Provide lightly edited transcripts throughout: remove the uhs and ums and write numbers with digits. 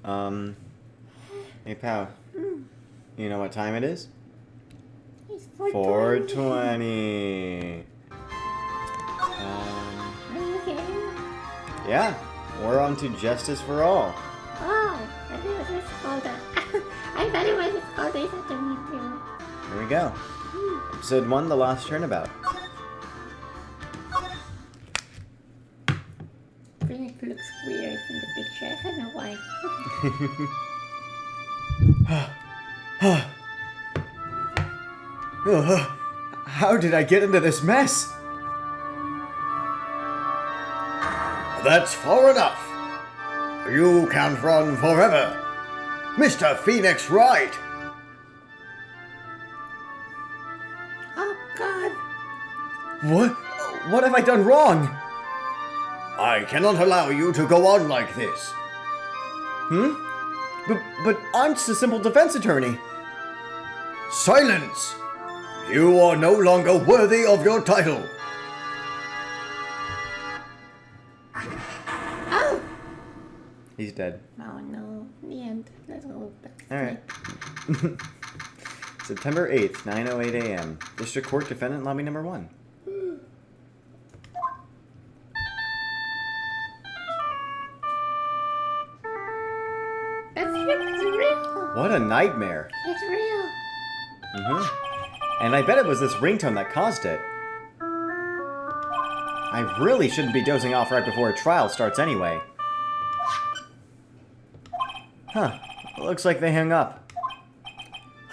Hey, pal. You know what time it is? It's 4:20. Are you okay? Yeah, we're on to Justice for All. Oh, I think it was called that. I thought it was called this after me too. Here we go. Episode 1, The Lost Turnabout. Phoenix looks weird in the picture. I don't know why. How did I get into this mess? That's far enough. You can't run forever. Mr. Phoenix Wright. Oh God! What have I done wrong? I cannot allow you to go on like this. But I'm just a simple defense attorney. Silence! You are no longer worthy of your title. Oh! He's dead. Oh no! The end. Let's go back. Alright. September 8th, 9:08 a.m. District Court Defendant Lobby Number 1. It's real. What a nightmare. It's real. And I bet it was this ringtone that caused it. I really shouldn't be dozing off right before a trial starts anyway. Huh. Looks like they hung up.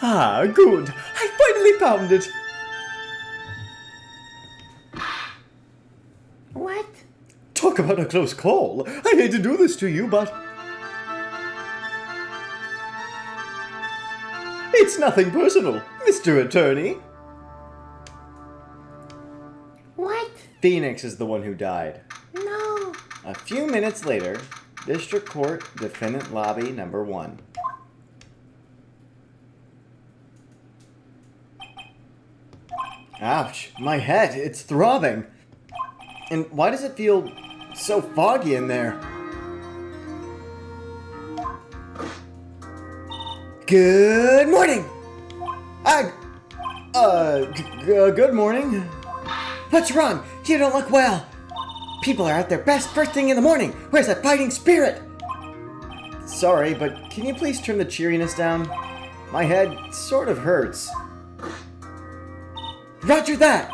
Ah, good. I finally found it. What? Talk about a close call. I hate to do this to you, but... It's nothing personal, Mr. Attorney. What? Phoenix is the one who died. No. A few minutes later, District Court Defendant Lobby Number 1. Ouch, my head, it's throbbing. And why does it feel so foggy in there? Good morning! Good morning. What's wrong? You don't look well. People are at their best first thing in the morning. Where's that fighting spirit? Sorry, but can you please turn the cheeriness down? My head sort of hurts. Roger that!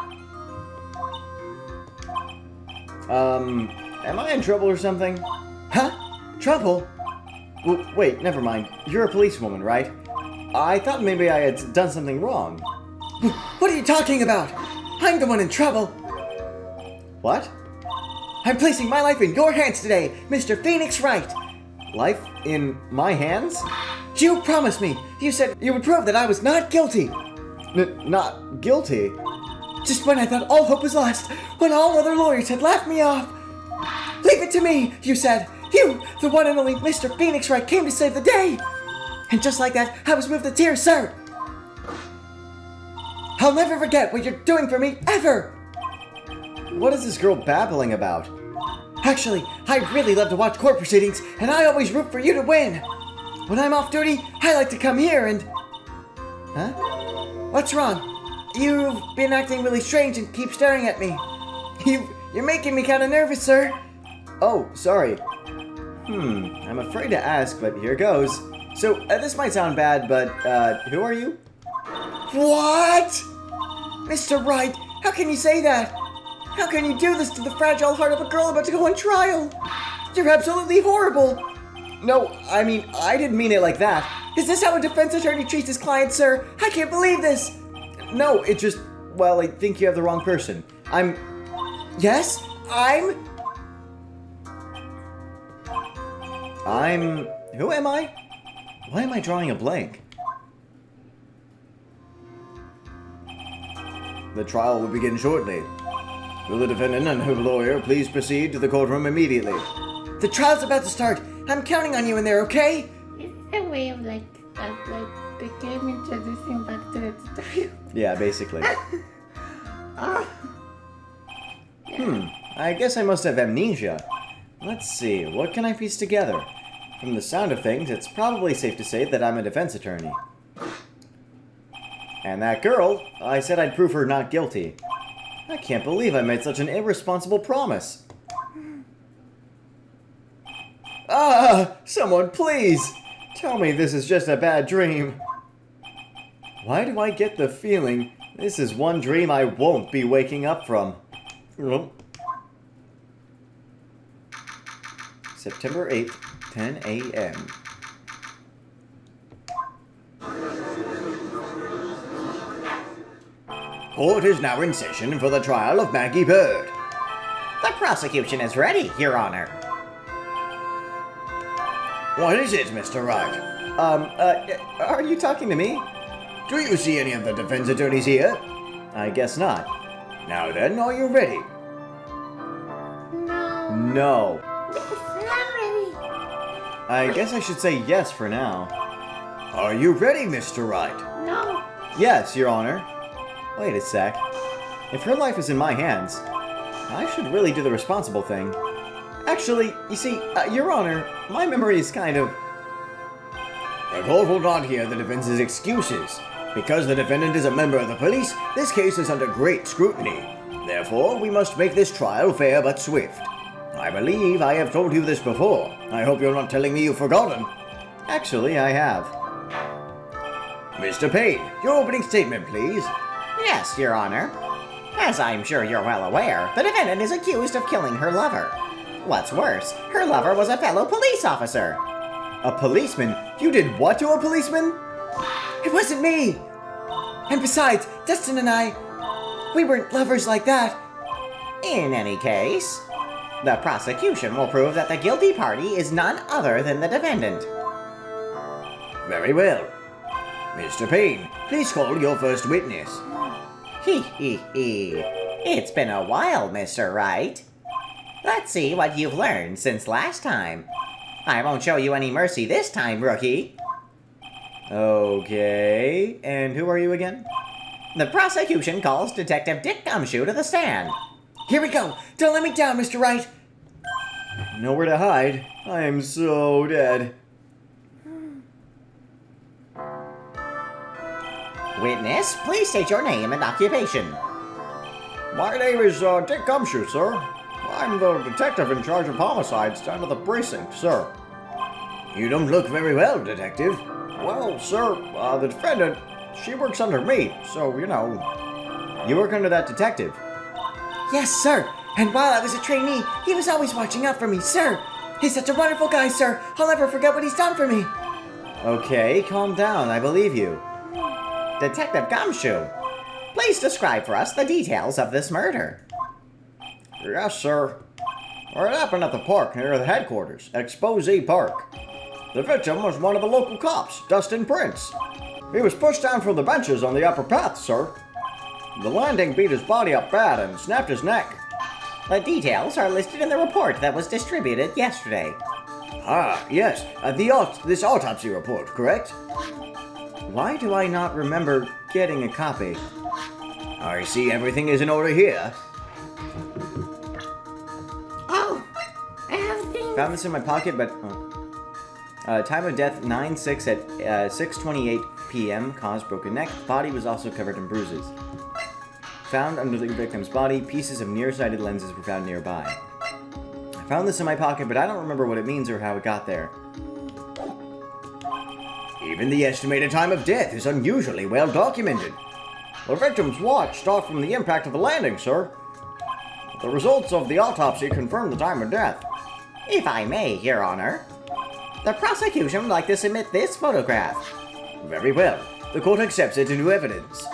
Am I in trouble or something? Huh? Trouble? Well, wait, never mind. You're a policewoman, right? I thought maybe I had done something wrong. What are you talking about? I'm the one in trouble. What? I'm placing my life in your hands today, Mr. Phoenix Wright. Life in my hands? You promised me. You said you would prove that I was not guilty. Not guilty? Just when I thought all hope was lost, when all other lawyers had laughed me off. Leave it to me, you said. You, the one and only Mr. Phoenix Wright, came to save the day. And just like that, I was moved to tears, sir. I'll never forget what you're doing for me, ever. What is this girl babbling about? Actually, I really love to watch court proceedings, and I always root for you to win. When I'm off duty, I like to come here and... Huh? What's wrong? You've been acting really strange and keep staring at me. You're making me kind of nervous, sir. Oh, sorry. I'm afraid to ask, but here goes. So, this might sound bad, but, who are you? What? Mr. Wright, how can you say that? How can you do this to the fragile heart of a girl about to go on trial? You're absolutely horrible. No, I mean, I didn't mean it like that. Is this how a defense attorney treats his client, sir? I can't believe this. No, it just, well, I think you have the wrong person. Yes? Who am I? Why am I drawing a blank? The trial will begin shortly. Will the defendant and her lawyer please proceed to the courtroom immediately? The trial's about to start. I'm counting on you in there, okay? Is it a way of like the game introducing back to the tutorial? Yeah, basically. Oh. I guess I must have amnesia. Let's see, what can I piece together? From the sound of things, it's probably safe to say that I'm a defense attorney. And that girl, I said I'd prove her not guilty. I can't believe I made such an irresponsible promise. Someone please! Tell me this is just a bad dream. Why do I get the feeling this is one dream I won't be waking up from? September 8th, 10 a.m. Court is now in session for the trial of Maggie Bird. The prosecution is ready, Your Honor. What is it, Mr. Wright? Are you talking to me? Do you see any of the defense attorneys here? I guess not. Now then, are you ready? No. No. Yes, I'm ready. I guess I should say yes for now. Are you ready, Mr. Wright? No. Yes, Your Honor. Wait a sec. If her life is in my hands, I should really do the responsible thing. Actually, you see, Your Honor, my memory is kind of... The court will not hear the defense's excuses. Because the defendant is a member of the police, this case is under great scrutiny. Therefore, we must make this trial fair but swift. I believe I have told you this before. I hope you're not telling me you've forgotten. Actually, I have. Mr. Payne, your opening statement, please. Yes, Your Honor. As I'm sure you're well aware, the defendant is accused of killing her lover. What's worse, her lover was a fellow police officer. A policeman? You did what to a policeman? It wasn't me! And besides, Dustin and I, we weren't lovers like that. In any case, the prosecution will prove that the guilty party is none other than the defendant. Very well. Mr. Payne, please call your first witness. It's been a while, Mr. Wright. Let's see what you've learned since last time. I won't show you any mercy this time, rookie. Okay, and who are you again? The prosecution calls Detective Dick Gumshoe to the stand. Here we go! Don't let me down, Mr. Wright! Nowhere to hide. I am so dead. Witness, please state your name and occupation. My name is Dick Gumshoe, sir. I'm the detective in charge of homicides down at the precinct, sir. You don't look very well, detective. Well, sir, the defendant, she works under me, so, you know. You work under that detective? Yes, sir. And while I was a trainee, he was always watching out for me, sir. He's such a wonderful guy, sir. I'll never forget what he's done for me. Okay, calm down. I believe you. Detective Gumshoe, please describe for us the details of this murder. Yes, sir. It happened at the park near the headquarters, Expose Park. The victim was one of the local cops, Dustin Prince. He was pushed down from the benches on the upper path, sir. The landing beat his body up bad and snapped his neck. The details are listed in the report that was distributed yesterday. Ah, yes. This autopsy report, correct? Why do I not remember getting a copy? I see everything is in order here. Oh, I have things. Found this in my pocket, but... time of death, 9/6 at 6:28 p.m. Caused broken neck. Body was also covered in bruises. Found under the victim's body, pieces of nearsighted lenses were found nearby. I found this in my pocket, but I don't remember what it means or how it got there. Even the estimated time of death is unusually well documented. The victim's watch stopped from the impact of the landing, sir. The results of the autopsy confirm the time of death. If I may, Your Honor, the prosecution would like to submit this photograph. Very well. The court accepts it into evidence.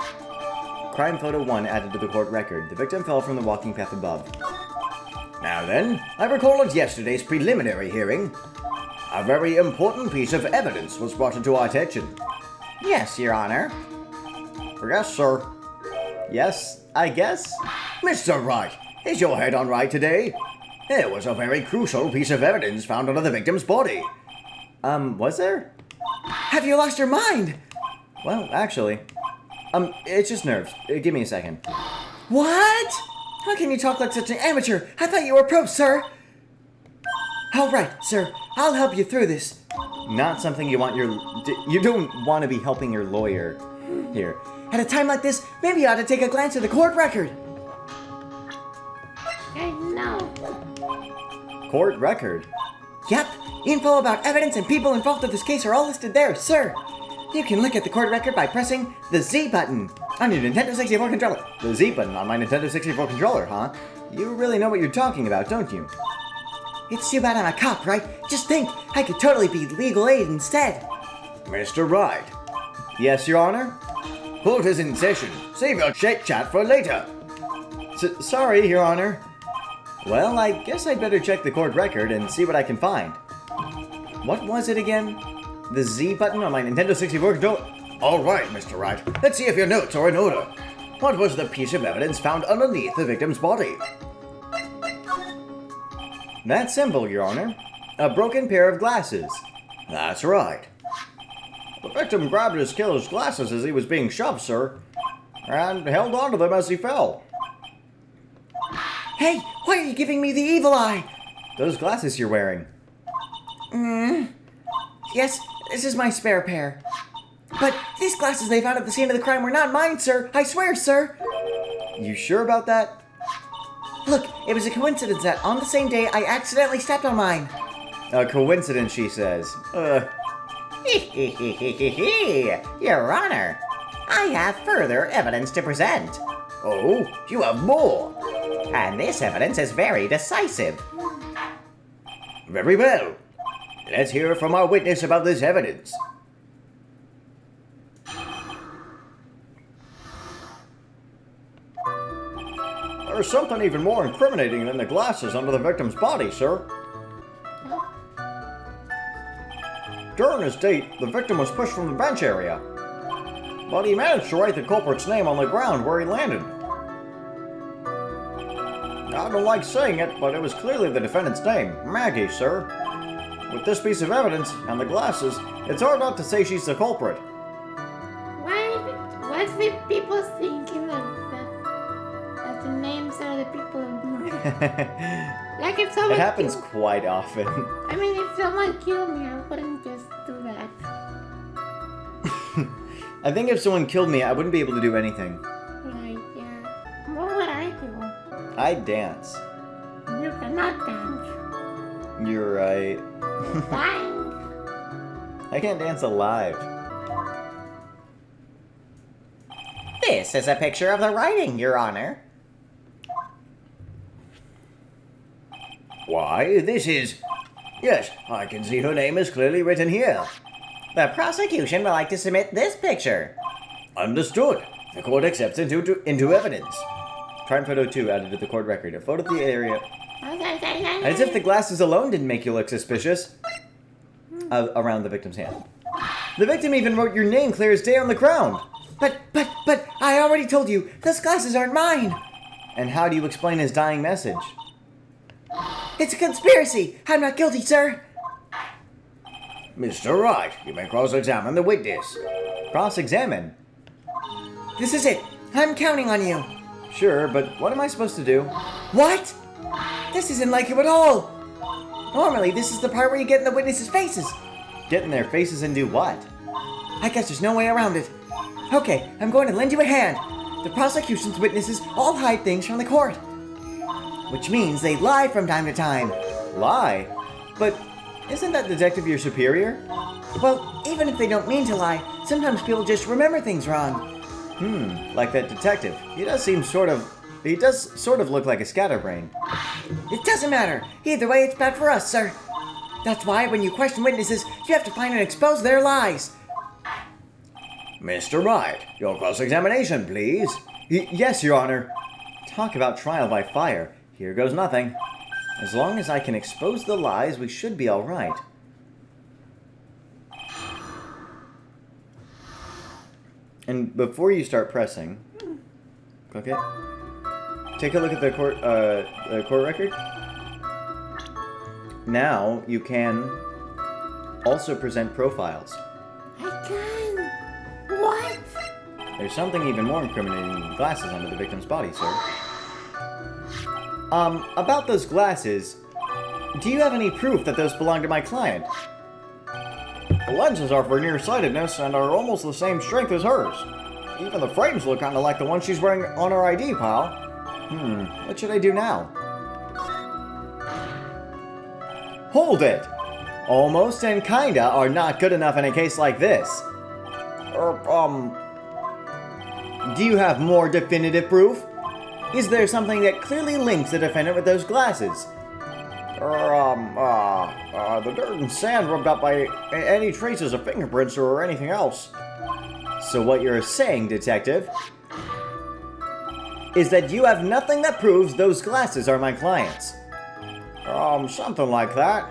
Crime photo 1 added to the court record. The victim fell from the walking path above. Now then, I recall at yesterday's preliminary hearing, a very important piece of evidence was brought into our attention. Yes, Your Honor. Yes, sir. Yes, I guess? Mr. Wright, is your head on right today? There was a very crucial piece of evidence found under the victim's body. Was there? Have you lost your mind? Well, actually, it's just nerves. Give me a second. What? How can you talk like such an amateur? I thought you were a pro, sir. All right, sir. I'll help you through this. Not something you want you don't want to be helping your lawyer here. At a time like this, maybe you ought to take a glance at the court record. I know. Court record? Yep. Info about evidence and people involved with this case are all listed there, sir. You can look at the court record by pressing the Z button on your Nintendo 64 controller. The Z button on my Nintendo 64 controller, huh? You really know what you're talking about, don't you? It's too bad I'm a cop, right? Just think, I could totally be legal aid instead. Mr. Wright, Yes, Your Honor? court is in session. Save your chit-chat for later. Sorry, Your Honor. Well, I guess I'd better check the court record and see what I can find. What was it again? The Z button on my Nintendo 64 controller? All right, Mr. Wright. Let's see if your notes are in order. What was the piece of evidence found underneath the victim's body? That's simple, Your Honor. A broken pair of glasses. That's right. The victim grabbed his killer's glasses as he was being shoved, sir, and held onto them as he fell. Hey, why are you giving me the evil eye? Those glasses you're wearing. Yes, this is my spare pair. But these glasses they found at the scene of the crime were not mine, sir. I swear, sir. You sure about that? Look, it was a coincidence that on the same day I accidentally stepped on mine. A coincidence, she says. Your Honor, I have further evidence to present. Oh, you have more. And this evidence is very decisive. Very well. Let's hear from our witness about this evidence. There's something even more incriminating than the glasses under the victim's body, sir. During his date, the victim was pushed from the bench area, but he managed to write the culprit's name on the ground where he landed. I don't like saying it, but it was clearly the defendant's name, Maggie, sir. With this piece of evidence and the glasses, it's hard not to say she's the culprit. What were people thinking of the names of the people? Like if someone It happens quite often. I mean, if someone killed me, I wouldn't just do that. I think if someone killed me, I wouldn't be able to do anything. Right, yeah. What would I do? I'd dance. You cannot dance. You're right. Fine. I can't dance alive. This is a picture of the writing, Your Honor. Why, this is... Yes, I can see her name is clearly written here. The prosecution would like to submit this picture. Understood. The court accepts into evidence. Crime photo 2 added to the court record. A photo of the area. As if the glasses alone didn't make you look suspicious. Around the victim's hand. The victim even wrote your name clear as day on the ground. But, I already told you, those glasses aren't mine. And how do you explain his dying message? It's a conspiracy. I'm not guilty, sir. Mr. Wright, you may cross-examine the witness. Cross-examine? This is it. I'm counting on you. Sure, but what am I supposed to do? What? This isn't like you at all. Normally, this is the part where you get in the witnesses' faces. Get in their faces and do what? I guess there's no way around it. Okay, I'm going to lend you a hand. The prosecution's witnesses all hide things from the court. Which means they lie from time to time. Lie? But isn't that detective your superior? Well, even if they don't mean to lie, sometimes people just remember things wrong. Like that detective. He does sort of look like a scatterbrain. It doesn't matter. Either way, it's bad for us, sir. That's why when you question witnesses, you have to find and expose their lies. Mr. Wright, your cross-examination, please. Yes, Your Honor. Talk about trial by fire. Here goes nothing. As long as I can expose the lies, we should be all right. And before you start pressing, okay, take a look at the court record. Now you can also present profiles. I can. What? There's something even more incriminating than glasses under the victim's body, sir. About those glasses, do you have any proof that those belong to my client? The lenses are for nearsightedness and are almost the same strength as hers. Even the frames look kind of like the one she's wearing on her ID, pal. What should I do now? Hold it! Almost and kinda are not good enough in a case like this. Do you have more definitive proof? Is there something that clearly links the defendant with those glasses? The dirt and sand rubbed up by any traces of fingerprints or anything else. So what you're saying, detective, is that you have nothing that proves those glasses are my client's. Something like that.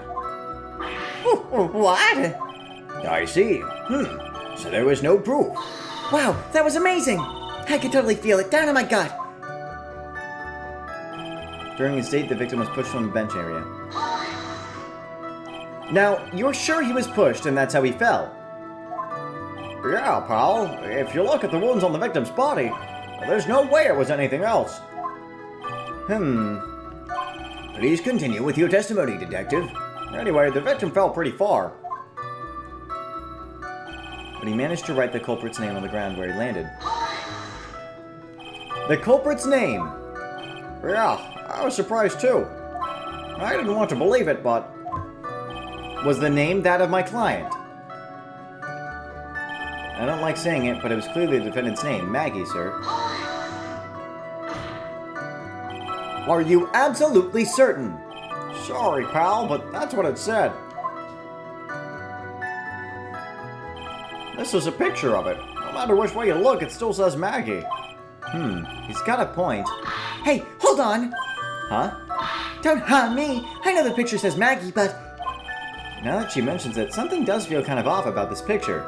What? I see. So there was no proof. Wow, that was amazing! I could totally feel it down in my gut. During his date, the victim was pushed from the bench area. Now, you're sure he was pushed and that's how he fell? Yeah, pal. If you look at the wounds on the victim's body, there's no way it was anything else. Please continue with your testimony, detective. Anyway, the victim fell pretty far. But he managed to write the culprit's name on the ground where he landed. The culprit's name! Yeah, I was surprised too. I didn't want to believe it, but... Was the name that of my client? I don't like saying it, but it was clearly the defendant's name, Maggie, sir. Are you absolutely certain? Sorry, pal, but that's what it said. This is a picture of it. No matter which way you look, it still says Maggie. He's got a point. Hey, hold on! Huh? Don't me! I know the picture says Maggie, but... Now that she mentions it, something does feel kind of off about this picture.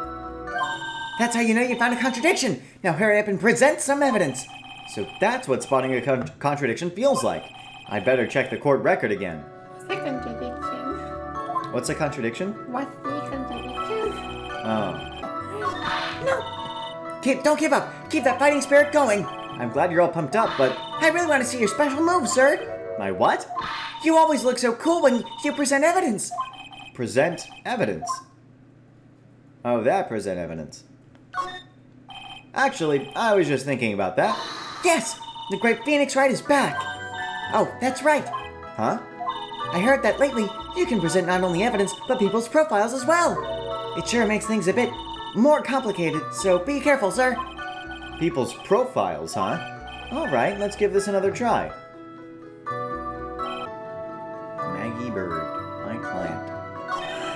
That's how you know you found a contradiction! Now hurry up and present some evidence! So that's what spotting a contradiction feels like. I'd better check the court record again. What's the contradiction? What's a contradiction? What's the contradiction? Oh. No! Don't give up! Keep that fighting spirit going! I'm glad you're all pumped up, but... I really want to see your special move, sir! My what? You always look so cool when you present evidence! Present evidence. Oh, that present evidence. Actually, I was just thinking about that. Yes! The Great Phoenix Ride is back! Oh, that's right! Huh? I heard that lately you can present not only evidence, but people's profiles as well! It sure makes things a bit more complicated, so be careful, sir! People's profiles, huh? Alright, let's give this another try. Maggie Bird, my client.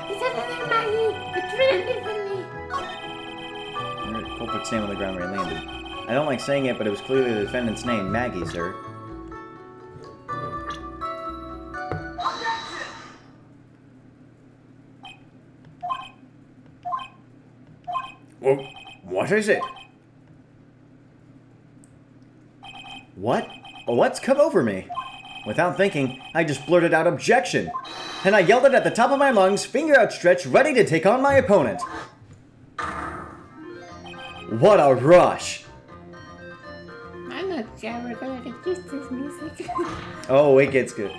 Is that another Maggie? It's really funny. Culprit's name on the ground where he landed. I don't like saying it, but it was clearly the defendant's name, Maggie, sir. Well, what is it? What? What's come over me? Without thinking, I just blurted out objection. And I yelled it at the top of my lungs, finger outstretched, ready to take on my opponent. What a rush! I'm not sure we're gonna get used to this music. Oh, it gets good.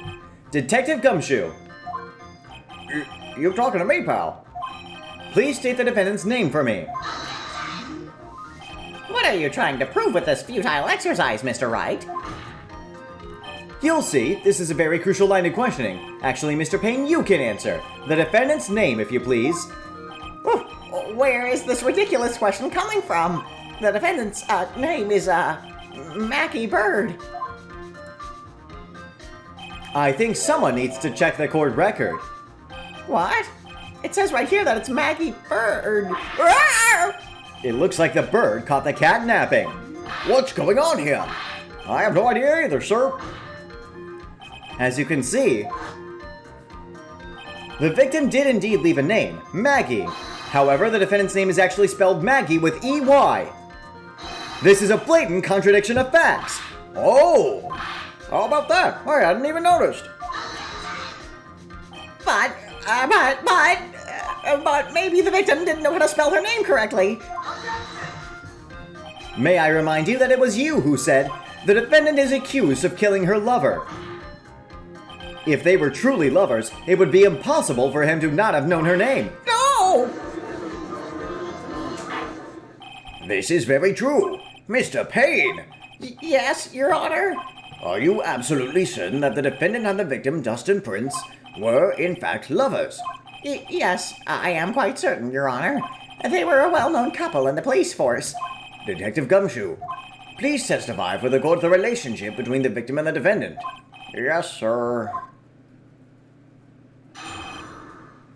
Detective Gumshoe, You're talking to me, pal. please state the defendant's name for me. What are you trying to prove with this futile exercise, Mr. Wright? You'll see, this is a very crucial line of questioning. Actually, Mr. Payne, you can answer. The defendant's name, if you please. Where is this ridiculous question coming from? The defendant's name is, Mackie Bird. I think someone needs to check the court record. What? It says right here that it's Maggie Bird. Rawr! It looks like the bird caught the cat napping. What's going on here? I have no idea either, sir. As you can see, the victim did indeed leave a name, Maggie. However, the defendant's name is actually spelled Maggie with E-Y. This is a blatant contradiction of facts. Oh! How about that? I hadn't even noticed. But maybe the victim didn't know how to spell her name correctly. May I remind you that it was you who said the defendant is accused of killing her lover. If they were truly lovers, it would be impossible for him to not have known her name. No! This is very true. Mr. Payne, Yes, Your Honor. are you absolutely certain that the defendant and the victim, Dustin Prince, were in fact lovers? Yes, I am quite certain, Your Honor. They were a well-known couple in the police force. Detective Gumshoe, please testify for the court the relationship between the victim and the defendant. Yes, sir.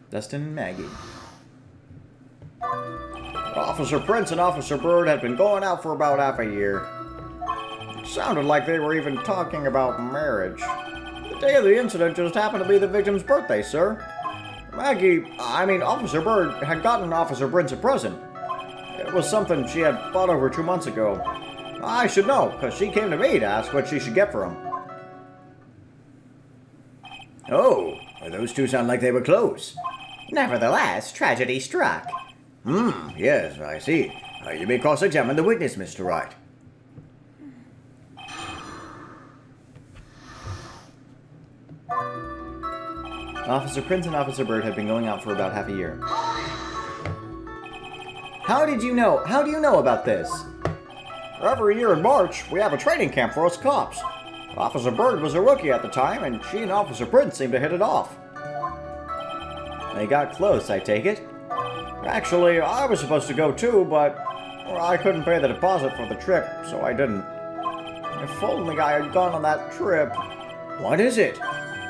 Dustin and Maggie. Officer Prince and Officer Bird had been going out for about half a year. It sounded like they were even talking about marriage. The day of the incident just happened to be the victim's birthday, sir. Officer Bird had gotten Officer Prince a present. It was something she had bought over 2 months ago. I should know, because she came to me to ask what she should get for him. Oh, those two sound like they were close. Nevertheless, tragedy struck. Yes, I see. You may cross-examine the witness, Mr. Wright. Officer Prince and Officer Bird had been going out for about half a year. How do you know about this? Every year in March, we have a training camp for us cops. Officer Bird was a rookie at the time, and she and Officer Prince seemed to hit it off. They got close, I take it? Actually, I was supposed to go too, but I couldn't pay the deposit for the trip, so I didn't. If only I had gone on that trip. What is it?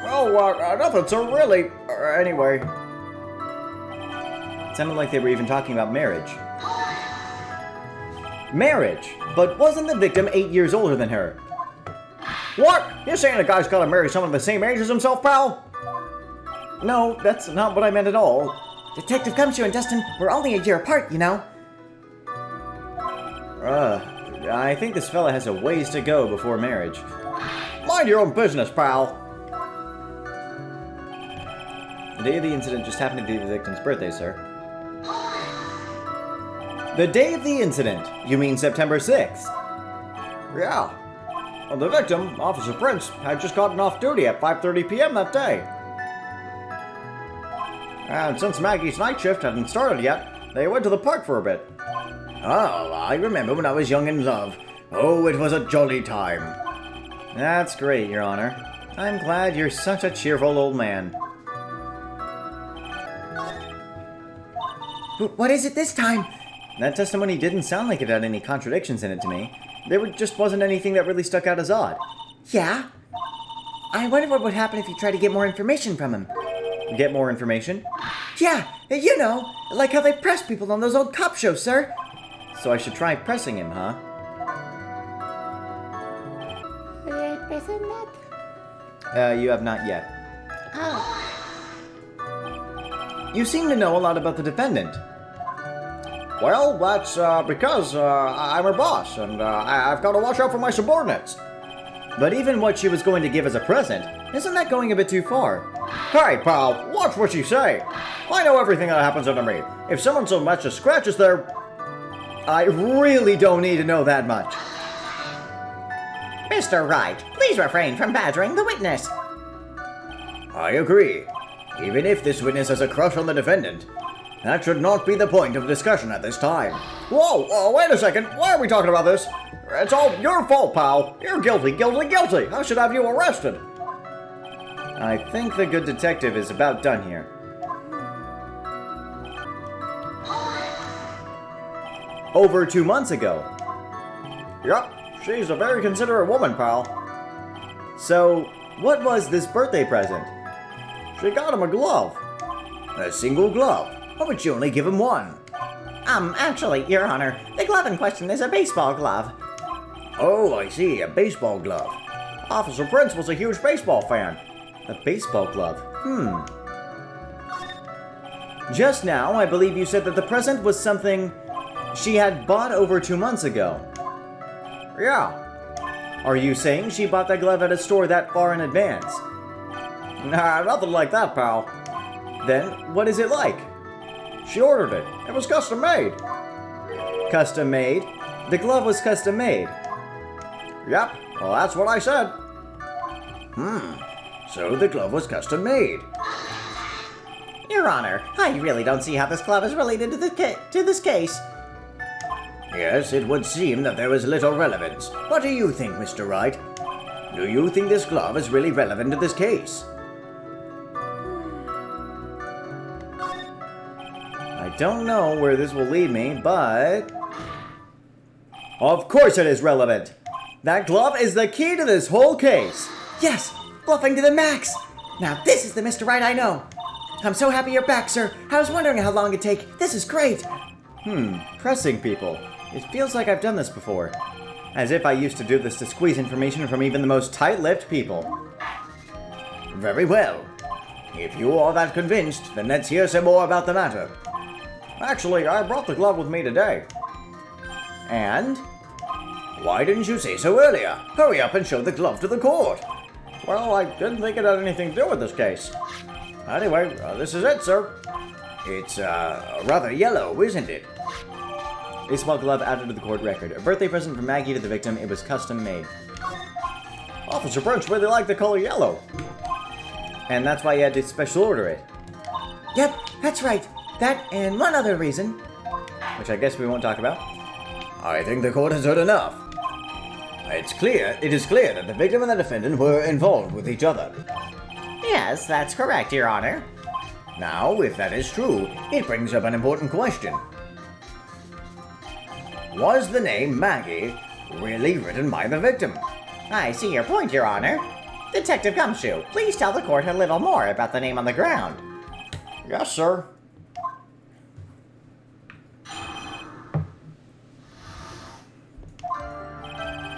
Oh, nothing, sir, really. Anyway. It sounded like they were even talking about marriage. Marriage? But wasn't the victim 8 years older than her? What? You're saying a guy's gotta marry someone the same age as himself, pal? No, that's not what I meant at all. Detective Gumshoe and Dustin were only a year apart, you know. I think this fella has a ways to go before marriage. Mind your own business, pal. The day of the incident just happened to be the victim's birthday, sir. The day of the incident? You mean September 6th? Yeah. Well, the victim, Officer Prince, had just gotten off duty at 5:30 p.m. that day. And since Maggie's night shift hadn't started yet, they went to the park for a bit. Oh, I remember when I was young in love. Oh, it was a jolly time. That's great, Your Honor. I'm glad you're such a cheerful old man. What is it this time? That testimony didn't sound like it had any contradictions in it to me. Just wasn't anything that really stuck out as odd. Yeah? I wonder what would happen if you tried to get more information from him. Get more information? Yeah, you know, like how they press people on those old cop shows, sir. So I should try pressing him, huh? Did I press on that? You have not yet. Oh. You seem to know a lot about the defendant. Well, that's because I'm her boss, and I've got to watch out for my subordinates. But even what she was going to give as a present, isn't that going a bit too far? Hey, pal, watch what you say. I know everything that happens under me. If someone so much as scratches their... I really don't need to know that much. Mr. Wright, please refrain from badgering the witness. I agree. Even if this witness has a crush on the defendant, that should not be the point of discussion at this time. Whoa, wait a second. Why are we talking about this? It's all your fault, pal. You're guilty, guilty, guilty. I should have you arrested. I think the good detective is about done here. Over 2 months ago. Yep, she's a very considerate woman, pal. So, what was this birthday present? She got him a glove. A single glove? Why would she only give him one? Actually, Your Honor, the glove in question is a baseball glove. Oh, I see, a baseball glove. Officer Prince was a huge baseball fan. A baseball glove? Just now, I believe you said that the present was something she had bought over 2 months ago. Yeah. Are you saying she bought that glove at a store that far in advance? Nah, nothing like that, pal. Then, what is it like? She ordered it. It was custom made. Custom made? The glove was custom made. Yep, well, that's what I said. So the glove was custom made. Your Honor, I really don't see how this glove is related to this case. Yes, it would seem that there was little relevance. What do you think, Mr. Wright? Do you think this glove is really relevant to this case? I don't know where this will lead me, but... Of course it is relevant! That glove is the key to this whole case! Yes, bluffing to the max. Now this is the Mr. Right I know. I'm so happy you're back, sir. I was wondering how long it'd take. This is great. Pressing people. It feels like I've done this before. As if I used to do this to squeeze information from even the most tight-lipped people. Very well. If you are that convinced, then let's hear some more about the matter. Actually, I brought the glove with me today. And? Why didn't you say so earlier? Hurry up and show the glove to the court. Well, I didn't think it had anything to do with this case. Anyway, this is it, sir. It's, rather yellow, isn't it? A small glove added to the court record. A birthday present from Maggie to the victim. It was custom made. Officer Brunch really liked the color yellow. And that's why you had to special order it. Yep, that's right. That and one other reason. Which I guess we won't talk about. I think the court has heard enough. It is clear that the victim and the defendant were involved with each other. Yes, that's correct, Your Honor. Now, if that is true, it brings up an important question. Was the name Maggie really written by the victim? I see your point, Your Honor. Detective Gumshoe, please tell the court a little more about the name on the ground. Yes, sir.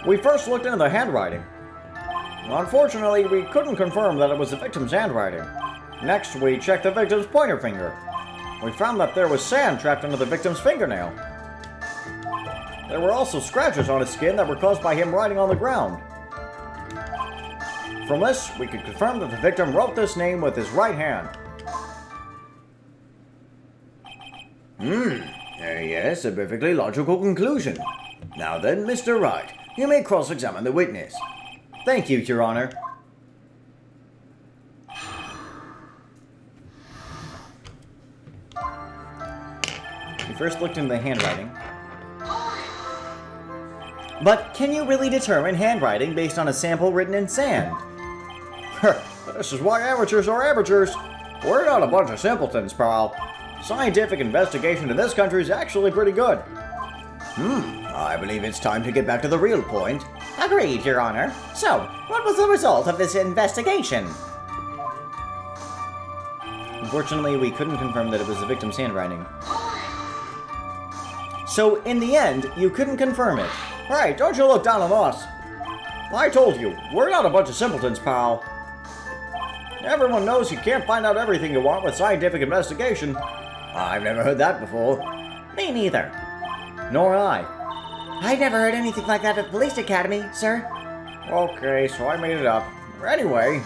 We first looked into the handwriting. Unfortunately, we couldn't confirm that it was the victim's handwriting. Next, we checked the victim's pointer finger. We found that there was sand trapped under the victim's fingernail. There were also scratches on his skin that were caused by him writing on the ground. From this, we could confirm that the victim wrote this name with his right hand. Yes, a perfectly logical conclusion. Now then, Mr. Wright, you may cross-examine the witness. Thank you, Your Honor. We first looked into the handwriting. But can you really determine handwriting based on a sample written in sand? This is why amateurs are amateurs. We're not a bunch of simpletons, pal. Scientific investigation in this country is actually pretty good. I believe it's time to get back to the real point. Agreed, Your Honor. So, what was the result of this investigation? Unfortunately, we couldn't confirm that it was the victim's handwriting. So, in the end, you couldn't confirm it. Hey, don't you look down on us. I told you, we're not a bunch of simpletons, pal. Everyone knows you can't find out everything you want with scientific investigation. I've never heard that before. Me neither. Nor I. I never heard anything like that at the police academy, sir. Okay, so I made it up. Anyway.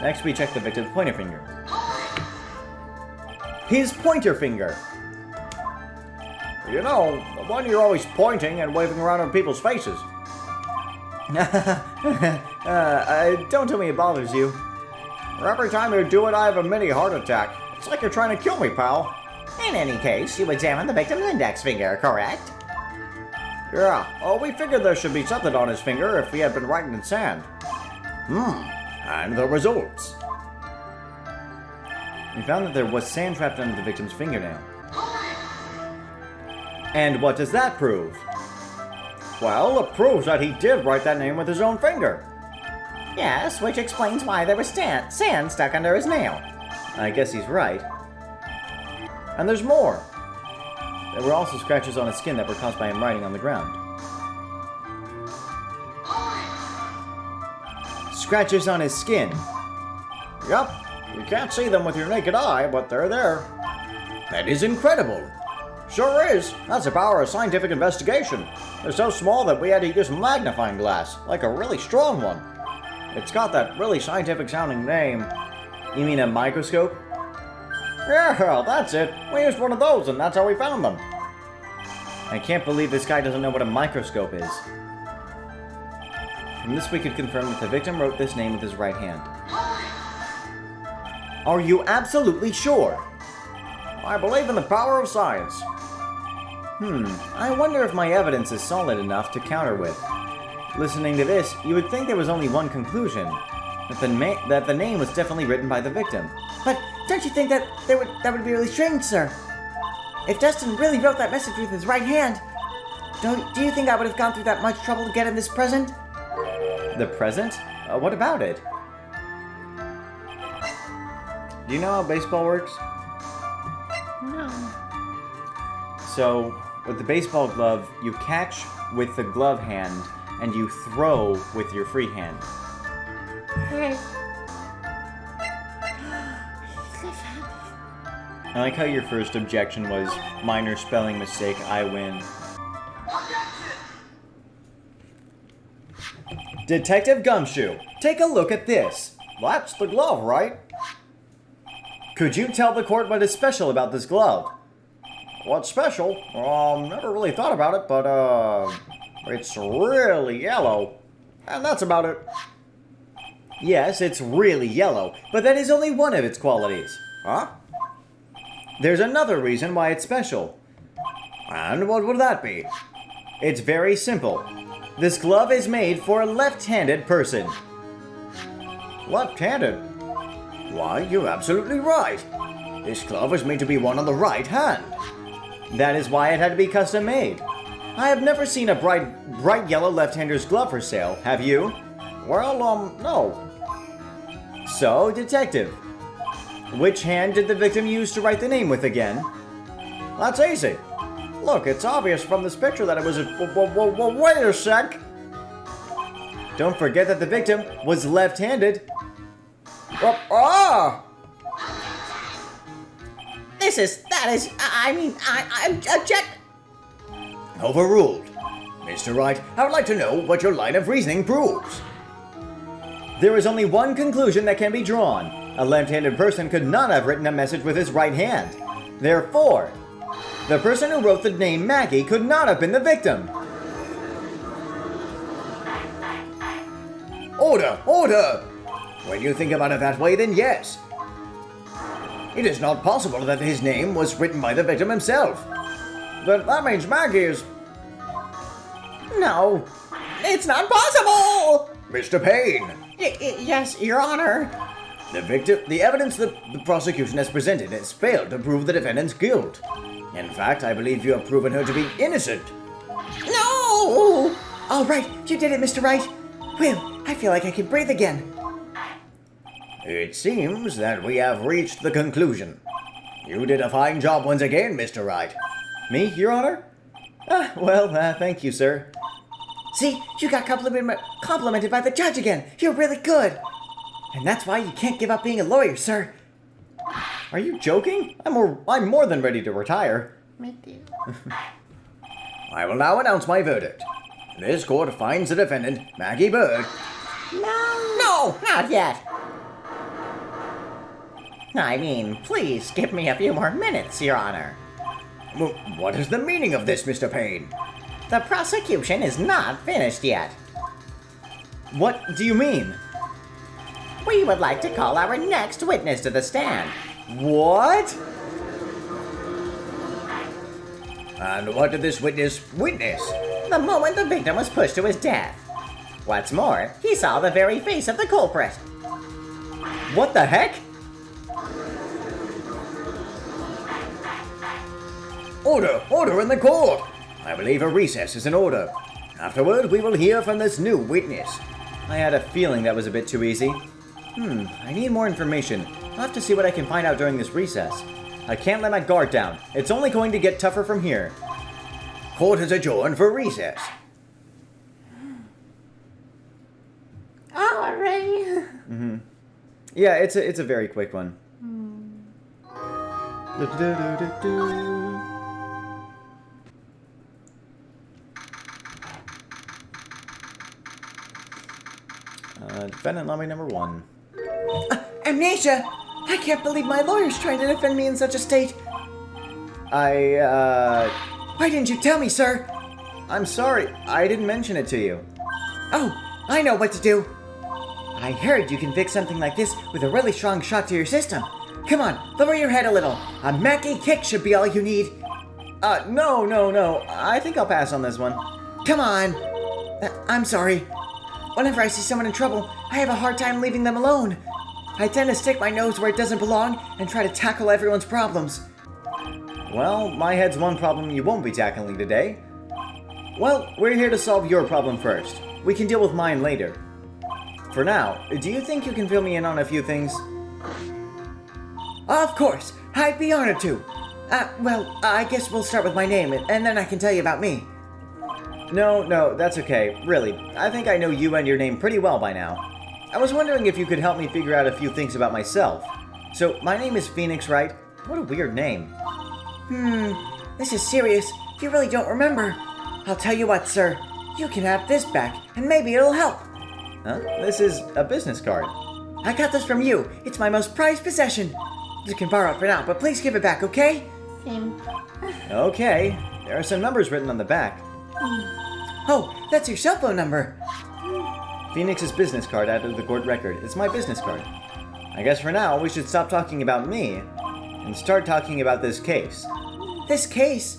Next, we checked the victim's pointer finger. His pointer finger! You know, the one you're always pointing and waving around in people's faces. Don't tell me it bothers you. Every time you do it, I have a mini heart attack. It's like you're trying to kill me, pal. In any case, you examined the victim's index finger, correct? Yeah, well, we figured there should be something on his finger if he had been writing in sand. And the results. We found that there was sand trapped under the victim's fingernail. And what does that prove? Well, it proves that he did write that name with his own finger. Yes, which explains why there was sand stuck under his nail. I guess he's right. And there's more. There were also scratches on his skin that were caused by him writing on the ground. Scratches on his skin. Yup, you can't see them with your naked eye, but they're there. That is incredible. Sure is. That's the power of scientific investigation. They're so small that we had to use a magnifying glass, like a really strong one. It's got that really scientific sounding name. You mean a microscope? Yeah, that's it. We used one of those and that's how we found them. I can't believe this guy doesn't know what a microscope is. From this we could confirm that the victim wrote this name with his right hand. Are you absolutely sure? I believe in the power of science. I wonder if my evidence is solid enough to counter with. Listening to this, you would think there was only one conclusion. That the name was definitely written by the victim. But don't you think that would be really strange, sir? If Dustin really wrote that message with his right hand, do you think I would have gone through that much trouble to get him this present? The present? What about it? Do you know how baseball works? No. So, with the baseball glove, you catch with the glove hand, and you throw with your free hand. Okay. I like how your first objection was minor spelling mistake, I win. Detective Gumshoe, take a look at this. That's the glove, right? Could you tell the court what is special about this glove? What's special? Never really thought about it, but, it's really yellow. And that's about it. Yes, it's really yellow, but that is only one of its qualities. Huh? There's another reason why it's special. And what would that be? It's very simple. This glove is made for a left-handed person. Left-handed? Why, you're absolutely right. This glove was made to be worn on the right hand. That is why it had to be custom made. I have never seen a bright yellow left-hander's glove for sale, have you? Well, no. So, detective, which hand did the victim use to write the name with again? That's easy. Look, it's obvious from this picture that it was a... Wait a sec. Don't forget that the victim was left-handed. Ah! I object. Overruled. Mr. Wright, I would like to know what your line of reasoning proves. There is only one conclusion that can be drawn. A left-handed person could not have written a message with his right hand. Therefore, the person who wrote the name Maggie could not have been the victim. Order! Order! When you think about it that way, then yes. It is not possible that his name was written by the victim himself. But that means Maggie is... No, it's not possible! Mr. Payne! Yes, Your Honor. The evidence that the prosecution has presented has failed to prove the defendant's guilt. In fact, I believe you have proven her to be innocent. No! All right, you did it, Mr. Wright. Whew, I feel like I can breathe again. It seems that we have reached the conclusion. You did a fine job once again, Mr. Wright. Me, Your Honor? Thank you, sir. See, you got complimented by the judge again. You're really good. And that's why you can't give up being a lawyer, sir. Are you joking? I'm more than ready to retire. Me too. I will now announce my verdict. This court finds the defendant, Maggie Bird. No, not yet. Please give me a few more minutes, Your Honor. What is the meaning of this, Mr. Payne? The prosecution is not finished yet. What do you mean? We would like to call our next witness to the stand. What? And what did this witness witness? The moment the victim was pushed to his death. What's more, he saw the very face of the culprit. What the heck? Order! Order in the court! I believe a recess is in order. Afterward, we will hear from this new witness. I had a feeling that was a bit too easy. I need more information. I'll have to see what I can find out during this recess. I can't let my guard down. It's only going to get tougher from here. Court is adjourned for recess. Oh, already? Yeah, it's a very quick one. Defendant lobby number 1. Amnesia! I can't believe my lawyer's trying to defend me in such a state. Why didn't you tell me, sir? I'm sorry. I didn't mention it to you. Oh, I know what to do. I heard you can fix something like this with a really strong shock to your system. Come on, lower your head a little. A Mackie kick should be all you need. No. I think I'll pass on this one. Come on. I'm sorry. Whenever I see someone in trouble, I have a hard time leaving them alone. I tend to stick my nose where it doesn't belong and try to tackle everyone's problems. Well, my head's one problem you won't be tackling today. Well, we're here to solve your problem first. We can deal with mine later. For now, do you think you can fill me in on a few things? Of course, I'd be honored to. Well, I guess we'll start with my name, and then I can tell you about me. No, that's okay. Really, I think I know you and your name pretty well by now. I was wondering if you could help me figure out a few things about myself. So, my name is Phoenix, right? What a weird name. This is serious. You really don't remember. I'll tell you what, sir. You can have this back, and maybe it'll help. Huh? This is a business card. I got this from you. It's my most prized possession. You can borrow it for now, but please give it back, okay? Same. Okay. There are some numbers written on the back. Oh, that's your cell phone number. Phoenix's business card added to the court record. It's my business card. I guess for now, we should stop talking about me and start talking about this case. This case?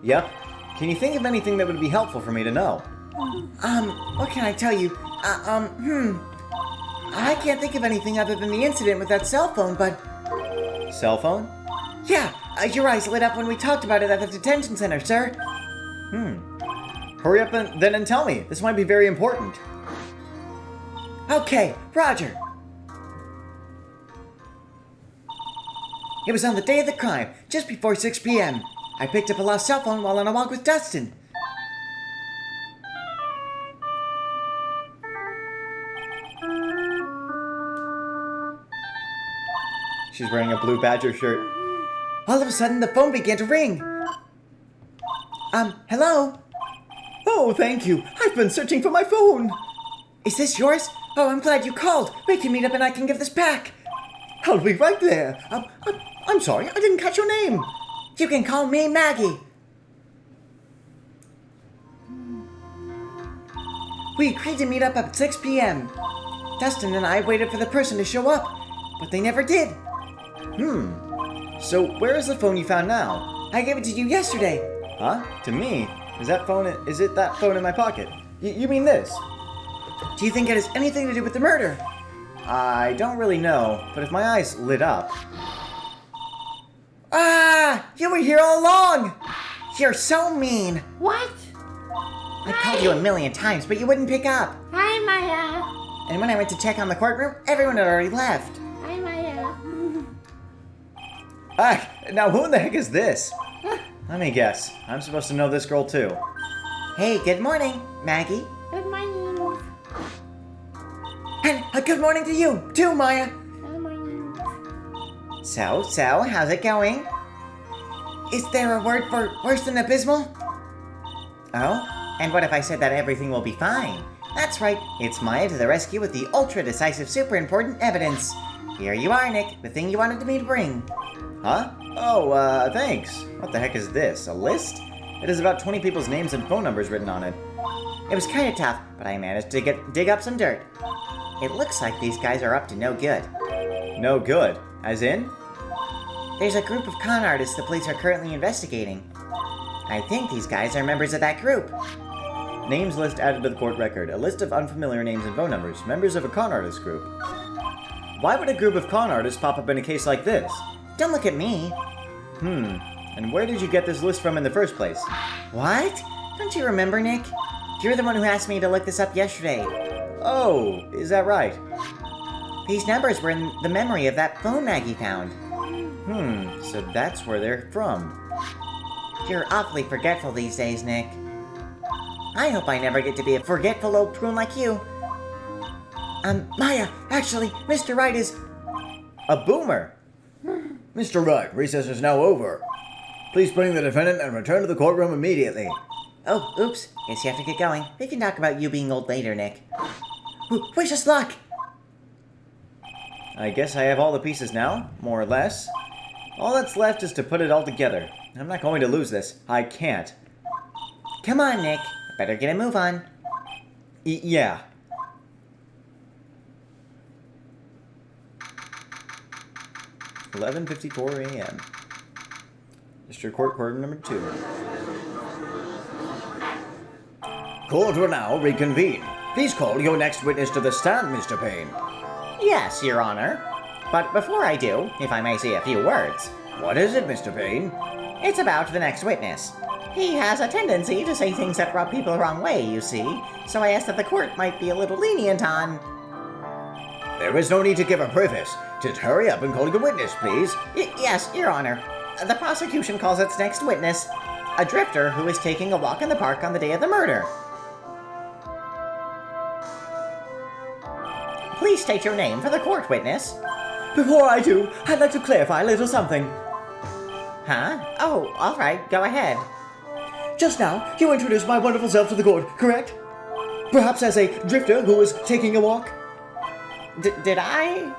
Yep. Can you think of anything that would be helpful for me to know? What can I tell you? I can't think of anything other than the incident with that cell phone, but... Cell phone? Yeah, your eyes lit up when we talked about it at the detention center, sir. Hurry up and tell me. This might be very important. Okay, Roger. It was on the day of the crime, just before 6 p.m. I picked up a lost cell phone while on a walk with Dustin. She's wearing a blue Badger shirt. All of a sudden, the phone began to ring. Hello? Oh, thank you. I've been searching for my phone. Is this yours? Oh, I'm glad you called. We can meet up and I can give this back. I'll be right there. I'm sorry, I didn't catch your name. You can call me Maggie. We agreed to meet up at 6 p.m. Dustin and I waited for the person to show up, but they never did. So where is the phone you found now? I gave it to you yesterday. Huh? To me? Is it that phone in my pocket? You mean this? Do you think it has anything to do with the murder? I don't really know, but if my eyes lit up... Ah! You were here all along! You're so mean. What? I called you a million times, but you wouldn't pick up. Hi, Maya. And when I went to check on the courtroom, everyone had already left. Hi, Maya. Now who in the heck is this? Let me guess. I'm supposed to know this girl too. Hey, good morning, Maggie. Good morning. And a good morning to you, too, Maya. Good morning. So, how's it going? Is there a word for worse than abysmal? Oh? And what if I said that everything will be fine? That's right, it's Maya to the rescue with the ultra-decisive super important evidence. Here you are, Nick, the thing you wanted me to bring. Huh? Oh, thanks. What the heck is this? A list? It has about 20 people's names and phone numbers written on it. It was kinda tough, but I managed to dig up some dirt. It looks like these guys are up to no good. No good. As in? There's a group of con artists the police are currently investigating. I think these guys are members of that group. Names list added to the court record. A list of unfamiliar names and phone numbers. Members of a con artist group. Why would a group of con artists pop up in a case like this? Don't look at me. And where did you get this list from in the first place? What? Don't you remember, Nick? You're the one who asked me to look this up yesterday. Oh, is that right? These numbers were in the memory of that phone Maggie found. So that's where they're from. You're awfully forgetful these days, Nick. I hope I never get to be a forgetful old prune like you. Maya, actually, Mr. Wright is... A boomer! Mr. Wright, recess is now over. Please bring the defendant and return to the courtroom immediately. Oh, oops. Guess you have to get going. We can talk about you being old later, Nick. Wish us luck! I guess I have all the pieces now, more or less. All that's left is to put it all together. I'm not going to lose this. I can't. Come on, Nick. Better get a move on. Yeah. 11:54 a.m. District Court, Court number 2. Court will now reconvene. Please call your next witness to the stand, Mr. Payne. Yes, Your Honor. But before I do, if I may say a few words. What is it, Mr. Payne? It's about the next witness. He has a tendency to say things that rub people the wrong way, you see. So I asked that the court might be a little lenient on... There is no need to give a preface. Just hurry up and call your witness, please. Yes, Your Honor. The prosecution calls its next witness a drifter who is taking a walk in the park on the day of the murder. Please state your name for the court, witness. Before I do, I'd like to clarify a little something. Huh? Oh, all right. Go ahead. Just now, you introduced my wonderful self to the court, correct? Perhaps as a drifter who was taking a walk? Did I?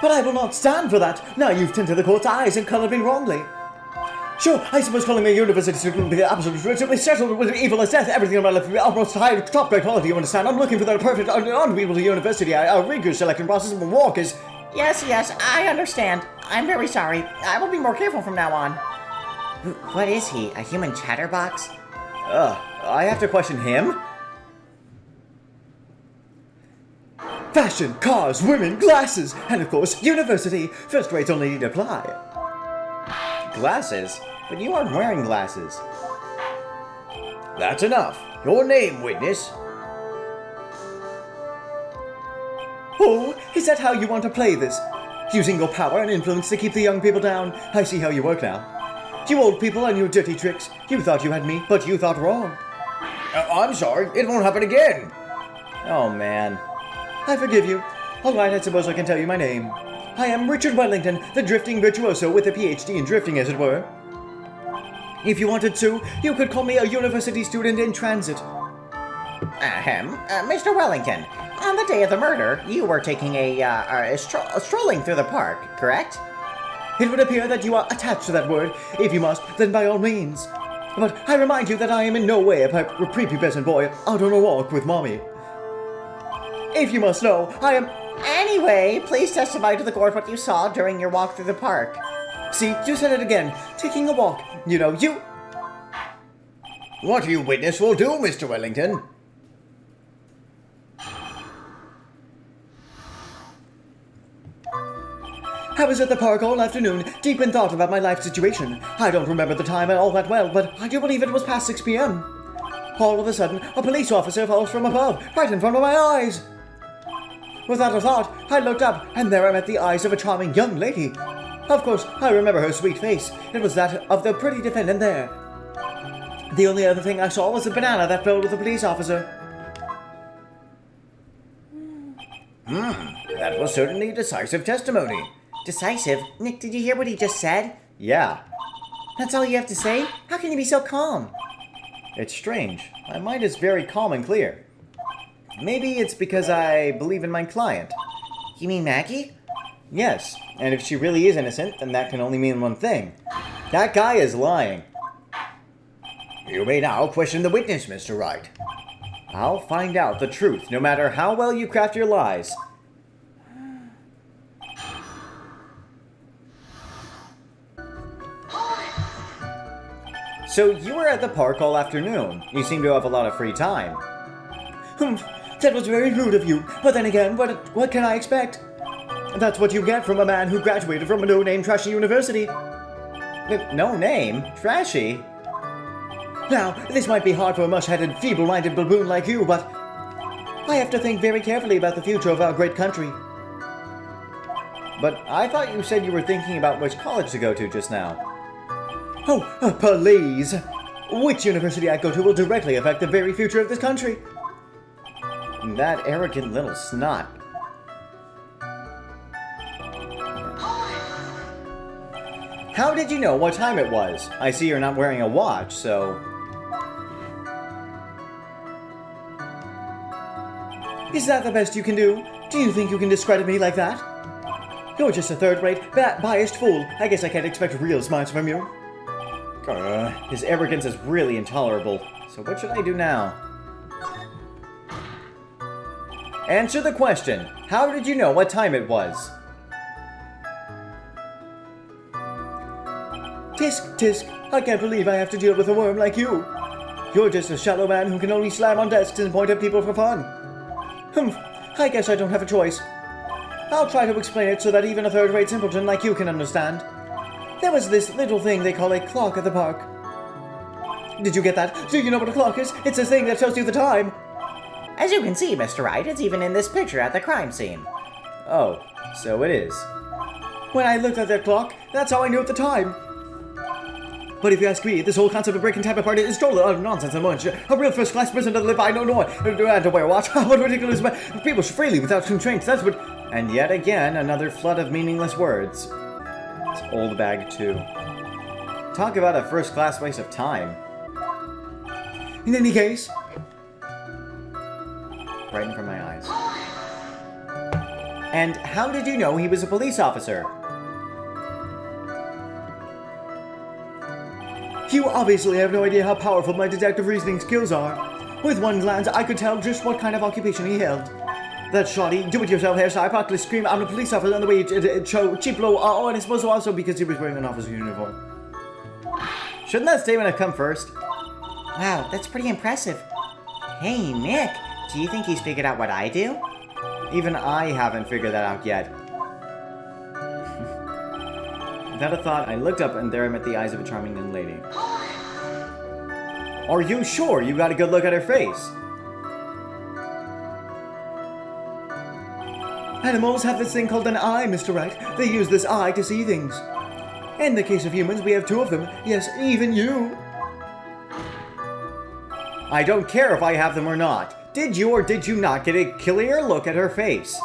But I will not stand for that. Now you've tinted the court's eyes and colored me wrongly. Sure, I suppose calling me a university student would be the absolute truth. Simply settled with evil as death. Everything in my life will be utmost high, top grade quality, you understand? I'm looking for that perfect, unbeatable university. A rigorous selection process of a walk is... Yes, I understand. I'm very sorry. I will be more careful from now on. What is he? A human chatterbox? I have to question him? Fashion, cars, women, glasses, and of course, university. First rates only need apply. Glasses? But you aren't wearing glasses. That's enough. Your name, witness. Oh, is that how you want to play this? Using your power and influence to keep the young people down. I see how you work now. You old people and your dirty tricks. You thought you had me, but you thought wrong. I'm sorry. It won't happen again. Oh, man. I forgive you. All right, I suppose I can tell you my name. I am Richard Wellington, the drifting virtuoso with a PhD in drifting, as it were. If you wanted to, you could call me a university student in transit. Mr. Wellington, on the day of the murder, you were taking strolling through the park, correct? It would appear that you are attached to that word. If you must, then by all means. But I remind you that I am in no way a prepubescent boy out on a walk with mommy. If you must know, I am... Anyway, please testify to the court what you saw during your walk through the park. See, you said it again. Taking a walk. You know, you... What you witness will do, Mr. Wellington. I was at the park all afternoon, deep in thought about my life situation. I don't remember the time all that well, but I do believe it was past 6 p.m. All of a sudden, a police officer falls from above, right in front of my eyes. Without a thought, I looked up, and there I met the eyes of a charming young lady. Of course, I remember her sweet face. It was that of the pretty defendant there. The only other thing I saw was the banana that fell with the police officer. That was certainly decisive testimony. Decisive? Nick, did you hear what he just said? Yeah. That's all you have to say? How can you be so calm? It's strange. My mind is very calm and clear. Maybe it's because I believe in my client. You mean Maggie? Yes, and if she really is innocent, then that can only mean one thing. That guy is lying. You may now question the witness, Mr. Wright. I'll find out the truth, no matter how well you craft your lies. So you were at the park all afternoon. You seem to have a lot of free time. That was very rude of you, but then again, what can I expect? That's what you get from a man who graduated from a no-name trashy university. No name? Trashy? Now, this might be hard for a mush-headed, feeble-minded baboon like you, but I have to think very carefully about the future of our great country. But I thought you said you were thinking about which college to go to just now. Oh, please! Which university I go to will directly affect the very future of this country. That arrogant little snot. How did you know what time it was? I see you're not wearing a watch, so... Is that the best you can do? Do you think you can discredit me like that? You're just a third-rate, biased fool. I guess I can't expect real smarts from you. His arrogance is really intolerable. So what should I do now? Answer the question. How did you know what time it was? Tisk, tisk, I can't believe I have to deal with a worm like you. You're just a shallow man who can only slam on desks and point at people for fun. Humph, I guess I don't have a choice. I'll try to explain it so that even a third-rate simpleton like you can understand. There was this little thing they call a clock at the park. Did you get that? Do you know what a clock is? It's a thing that tells you the time. As you can see, Mr. Wright, it's even in this picture at the crime scene. Oh, so it is. When I looked at that clock, that's how I knew at the time. But if you ask me, this whole concept of breaking time apart is total utter nonsense and much. A real first-class person doesn't live by no noise. And to wear a watch. What ridiculous. People should freely without constraints. That's what. And yet again, another flood of meaningless words. It's old bag 2. Talk about a first-class waste of time. In any case, Right in front of my eyes. And how did you know he was a police officer? you obviously have no idea how powerful my detective reasoning skills are. With one glance, I could tell just what kind of occupation he held. That shoddy, do-it-yourself hairstyle practically screamed, I'm a police officer on the way to cheap low, and I suppose also because he was wearing an officer uniform. Shouldn't that statement have come first? Wow, that's pretty impressive. Hey, Nick, do you think he's figured out what I do? Even I haven't figured that out yet. Without a thought, I looked up and there I met the eyes of a charming young lady. Are you sure you got a good look at her face? Animals have this thing called an eye, Mr. Wright. They use this eye to see things. In the case of humans, we have two of them. Yes, even you. I don't care if I have them or not. Did you or did you not get a clear look at her face?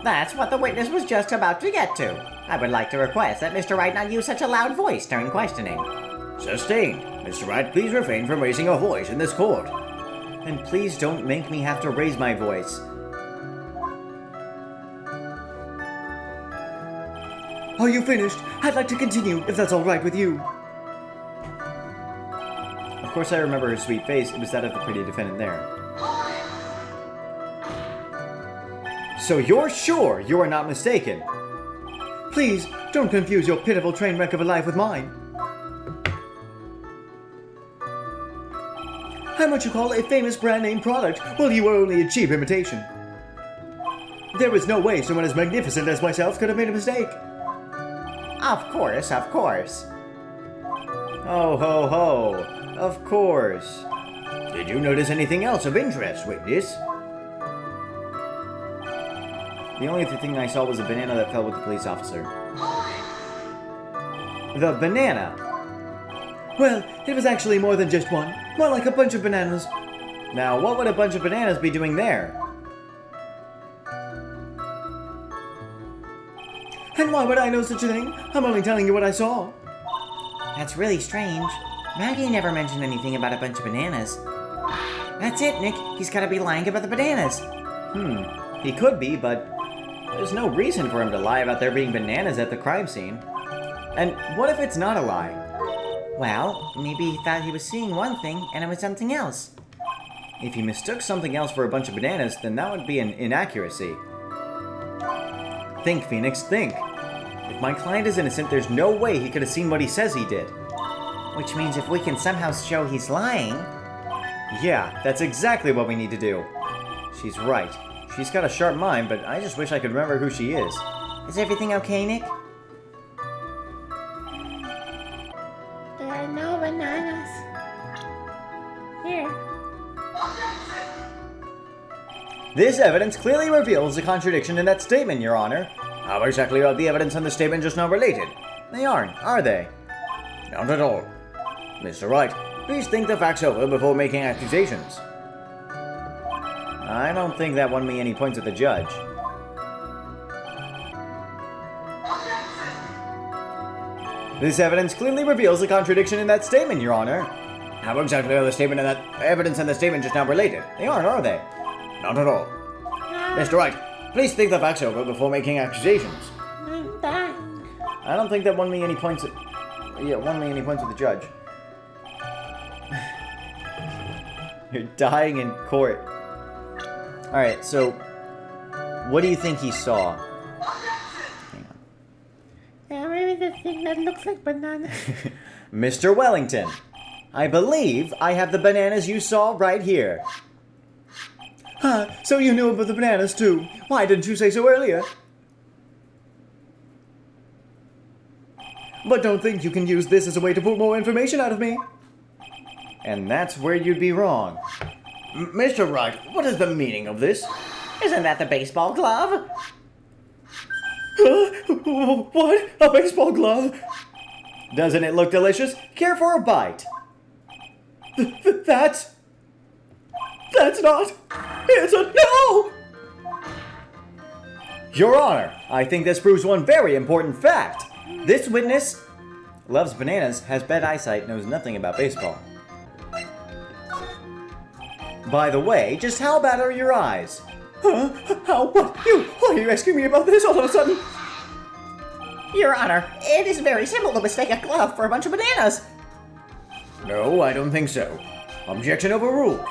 That's what the witness was just about to get to. I would like to request that Mr. Wright not use such a loud voice during questioning. Sustained. Mr. Wright, please refrain from raising your voice in this court. And please don't make me have to raise my voice. Are you finished? I'd like to continue, if that's all right with you. Of course I remember her sweet face. It was that of the pretty defendant there. So you're sure you are not mistaken? Please, don't confuse your pitiful train wreck of a life with mine. I'm what you call a famous brand name product, while you were only a cheap imitation. There was no way someone as magnificent as myself could have made a mistake. Of course, of course. Oh ho ho, of course. Did you notice anything else of interest, witness? The only thing I saw was a banana that fell with the police officer. The banana! Well, it was actually more than just one. More like a bunch of bananas. Now, what would a bunch of bananas be doing there? And why would I know such a thing? I'm only telling you what I saw. That's really strange. Maggie never mentioned anything about a bunch of bananas. That's it, Nick. He's gotta be lying about the bananas. He could be, but there's no reason for him to lie about there being bananas at the crime scene. And what if it's not a lie? Well, maybe he thought he was seeing one thing and it was something else. If he mistook something else for a bunch of bananas, then that would be an inaccuracy. Think, Phoenix, think. If my client is innocent, there's no way he could have seen what he says he did. Which means if we can somehow show he's lying... Yeah, that's exactly what we need to do. She's right. She's got a sharp mind, but I just wish I could remember who she is. Is everything okay, Nick? There are no bananas. Here. This evidence clearly reveals a contradiction in that statement, Your Honor. How exactly are the evidence and the statement just now related? They aren't, are they? Not at all. Mr. Wright, please think the facts over before making accusations. I don't think that won me any points with the judge. This evidence clearly reveals a contradiction in that statement, Your Honor. How exactly are the statement and that evidence and the statement just now related? They aren't, are they? Not at all. Mr. Wright, please think the facts over before making accusations. I'm done. I don't think that won me any points. Won me any points with the judge. You're dying in court. All right, so what do you think he saw? Hang on. Yeah, maybe the anything that looks like banana. Mr. Wellington, I believe I have the bananas you saw right here. Huh, so you knew about the bananas too. Why didn't you say so earlier? But don't think you can use this as a way to pull more information out of me. And that's where you'd be wrong. Mr. Wright, what is the meaning of this? Isn't that the baseball glove? What? A baseball glove? Doesn't it look delicious? Care for a bite? That's not... It's a... No! Your Honor, I think this proves one very important fact. This witness loves bananas, has bad eyesight, knows nothing about baseball. By the way, just how bad are your eyes? Huh? How? What? Why are you asking me about this all of a sudden? Your Honor, it is very simple to mistake a glove for a bunch of bananas. No, I don't think so. Objection overruled.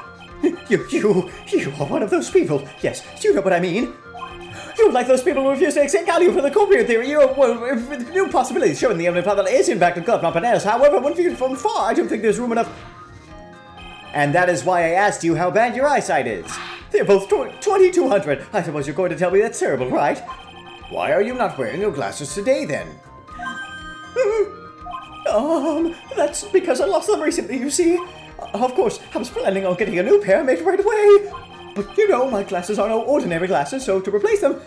You are one of those people. Yes, you know what I mean. You're like those people who refuse to accept Galileo for the Copier theory. You're new possibilities showing the evidence that is in fact a glove, not bananas. However, when viewed from far, I don't think there's room enough. And that is why I asked you how bad your eyesight is. They're both 2200. I suppose you're going to tell me that's terrible, right? Why are you not wearing your glasses today then? That's because I lost them recently, you see. Of course, I was planning on getting a new pair made right away. But you know, my glasses are no ordinary glasses, so to replace them...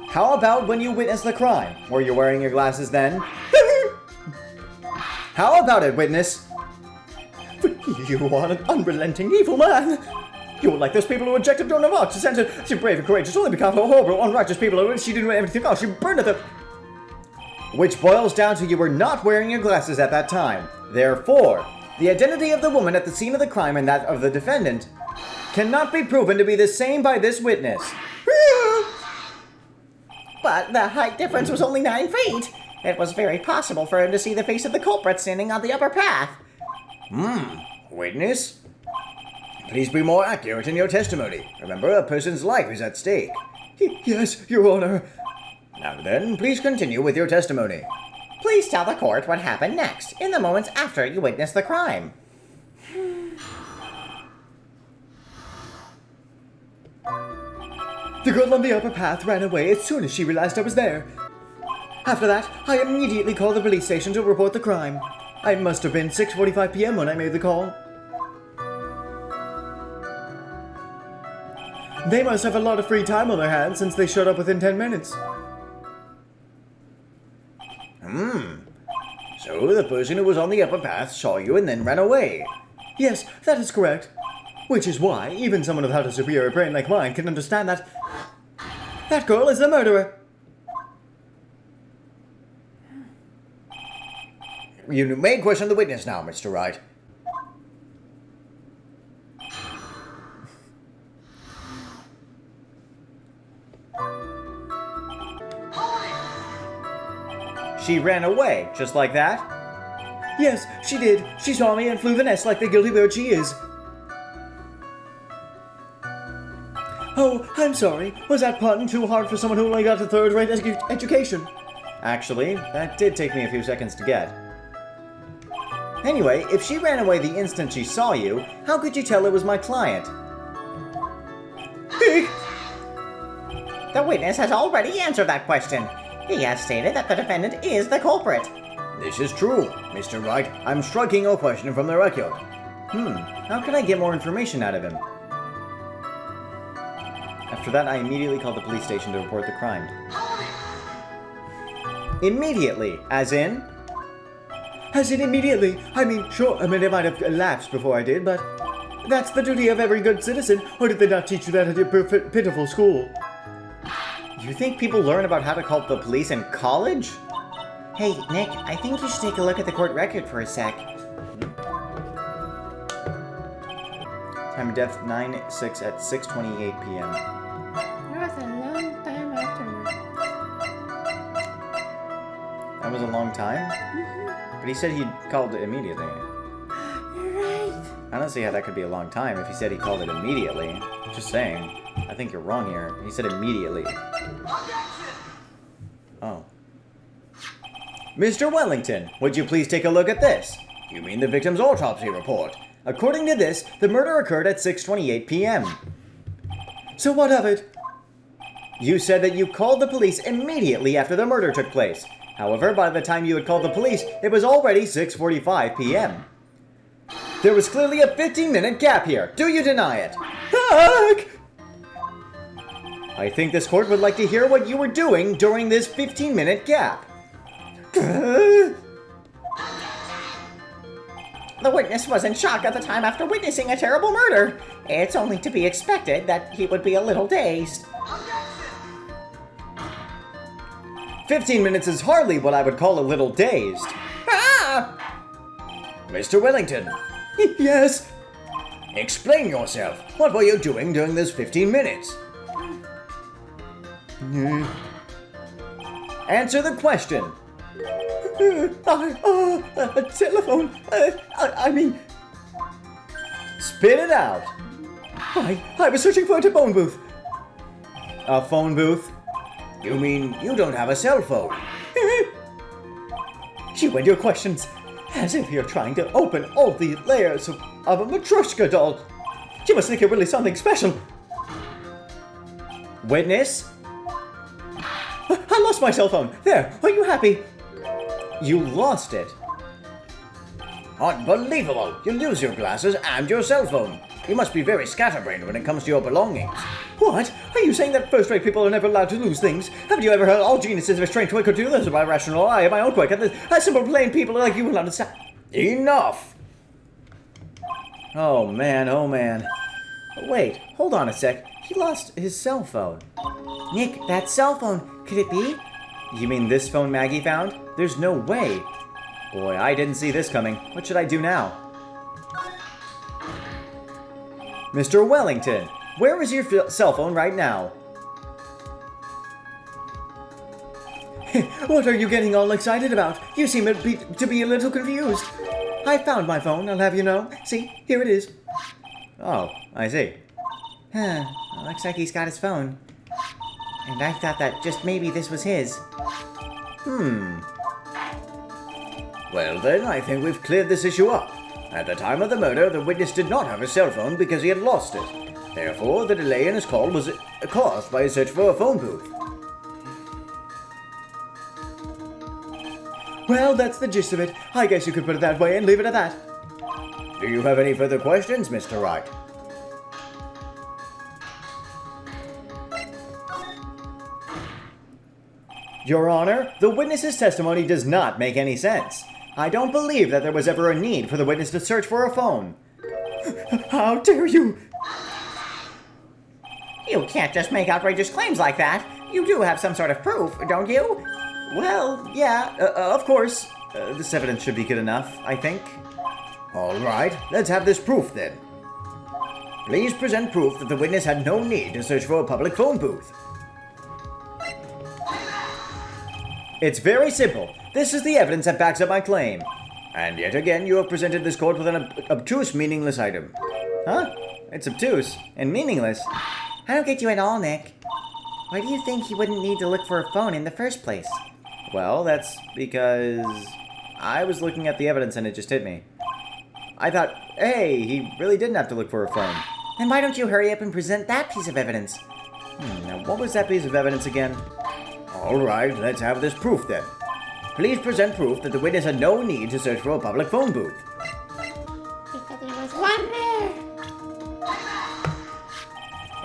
How about when you witnessed the crime? Were you wearing your glasses then? How about it, witness? You are an unrelenting evil man. You're like those people who rejected Turnabout. She sent her, she's brave and courageous only because of horrible, unrighteous people who she didn't do everything else. She burned at them. Which boils down to you were not wearing your glasses at that time. Therefore, the identity of the woman at the scene of the crime and that of the defendant cannot be proven to be the same by this witness. But the height difference was only 9 feet. It was very possible for him to see the face of the culprit standing on the upper path. Witness? Please be more accurate in your testimony. Remember, a person's life is at stake. Yes, Your Honor. Now then, please continue with your testimony. Please tell the court what happened next, in the moments after you witnessed the crime. The girl on the upper path ran away as soon as she realized I was there. After that, I immediately called the police station to report the crime. It must have been 6:45 p.m. when I made the call. They must have a lot of free time on their hands since they showed up within 10 minutes. So the person who was on the upper path saw you and then ran away. Yes, that is correct. Which is why even someone without a superior brain like mine can understand that that girl is the murderer. You may question the witness now, Mr. Wright. She ran away, just like that? Yes, she did. She saw me and flew the nest like the guilty bird she is. Oh, I'm sorry. Was that pun too hard for someone who only got a third-rate education? Actually, that did take me a few seconds to get. Anyway, if she ran away the instant she saw you, how could you tell it was my client? The witness has already answered that question. He has stated that the defendant is the culprit. This is true, Mr. Wright. I'm striking your question from the record. How can I get more information out of him? After that, I immediately called the police station to report the crime. Immediately, as in? As in immediately. I mean, sure, it might have elapsed before I did, but that's the duty of every good citizen. Or did they not teach you that at your pitiful school? Do you think people learn about how to call the police in college? Hey, Nick, I think you should take a look at the court record for a sec. Time of death 9/6 at 6:28 p.m. That was a long time afterwards. That was a long time? But he said he called it immediately. You're right. I don't see how that could be a long time if he said he called it immediately. Just saying. I think you're wrong here. He said immediately. Oh. Mr. Wellington, would you please take a look at this? You mean the victim's autopsy report? According to this, the murder occurred at 6:28 p.m. So what of it? You said that you called the police immediately after the murder took place. However, by the time you had called the police, it was already 6:45 p.m. There was clearly a 15-minute gap here. Do you deny it? Heck! I think this court would like to hear what you were doing during this 15-minute gap. The witness was in shock at the time after witnessing a terrible murder. It's only to be expected that he would be a little dazed. 15 minutes is hardly what I would call a little dazed. Ah! Mr. Wellington, Yes. explain yourself. What were you doing during this 15 minutes? Answer the question. A telephone. I mean, Spit it out. I was searching for a phone booth. A phone booth? You mean you don't have a cell phone? You and your questions. As if you're trying to open all the layers of a Matryoshka doll. You must think you're really something special. Witness? I lost my cell phone. There, are you happy? You lost it. Unbelievable! You lose your glasses and your cell phone. You must be very scatterbrained when it comes to your belongings. What? Are you saying that first-rate people are never allowed to lose things? Haven't you ever heard all geniuses are trained to could do this by rational eye and my own quick? And simple plain people like you will understand. Enough! Oh man, oh man. Wait, hold on a sec. He lost his cell phone. Nick, that cell phone, could it be? You mean this phone Maggie found? There's no way. Boy, I didn't see this coming. What should I do now? Mr. Wellington, where is your cell phone right now? What are you getting all excited about? You seem to be a little confused. I found my phone, I'll have you know. See, here it is. Oh, I see. Huh, looks like he's got his phone. And I thought that just maybe this was his. Well then, I think we've cleared this issue up. At the time of the murder, the witness did not have a cell phone because he had lost it. Therefore, the delay in his call was caused by a search for a phone booth. Well, that's the gist of it. I guess you could put it that way and leave it at that. Do you have any further questions, Mr. Wright? Your Honor, the witness's testimony does not make any sense. I don't believe that there was ever a need for the witness to search for a phone. How dare you! You can't just make outrageous claims like that. You do have some sort of proof, don't you? Well, yeah, of course. This evidence should be good enough, I think. All right, let's have this proof then. Please present proof that the witness had no need to search for a public phone booth. It's very simple. This is the evidence that backs up my claim. And yet again, you have presented this court with an obtuse, meaningless item. Huh? It's obtuse and meaningless. I don't get you at all, Nick. Why do you think he wouldn't need to look for a phone in the first place? Well, that's because I was looking at the evidence and it just hit me. I thought, hey, he really didn't have to look for a phone. Then why don't you hurry up and present that piece of evidence? Now, what was that piece of evidence again? All right, let's have this proof then. Please present proof that the witness had no need to search for a public phone booth. Because there was one there.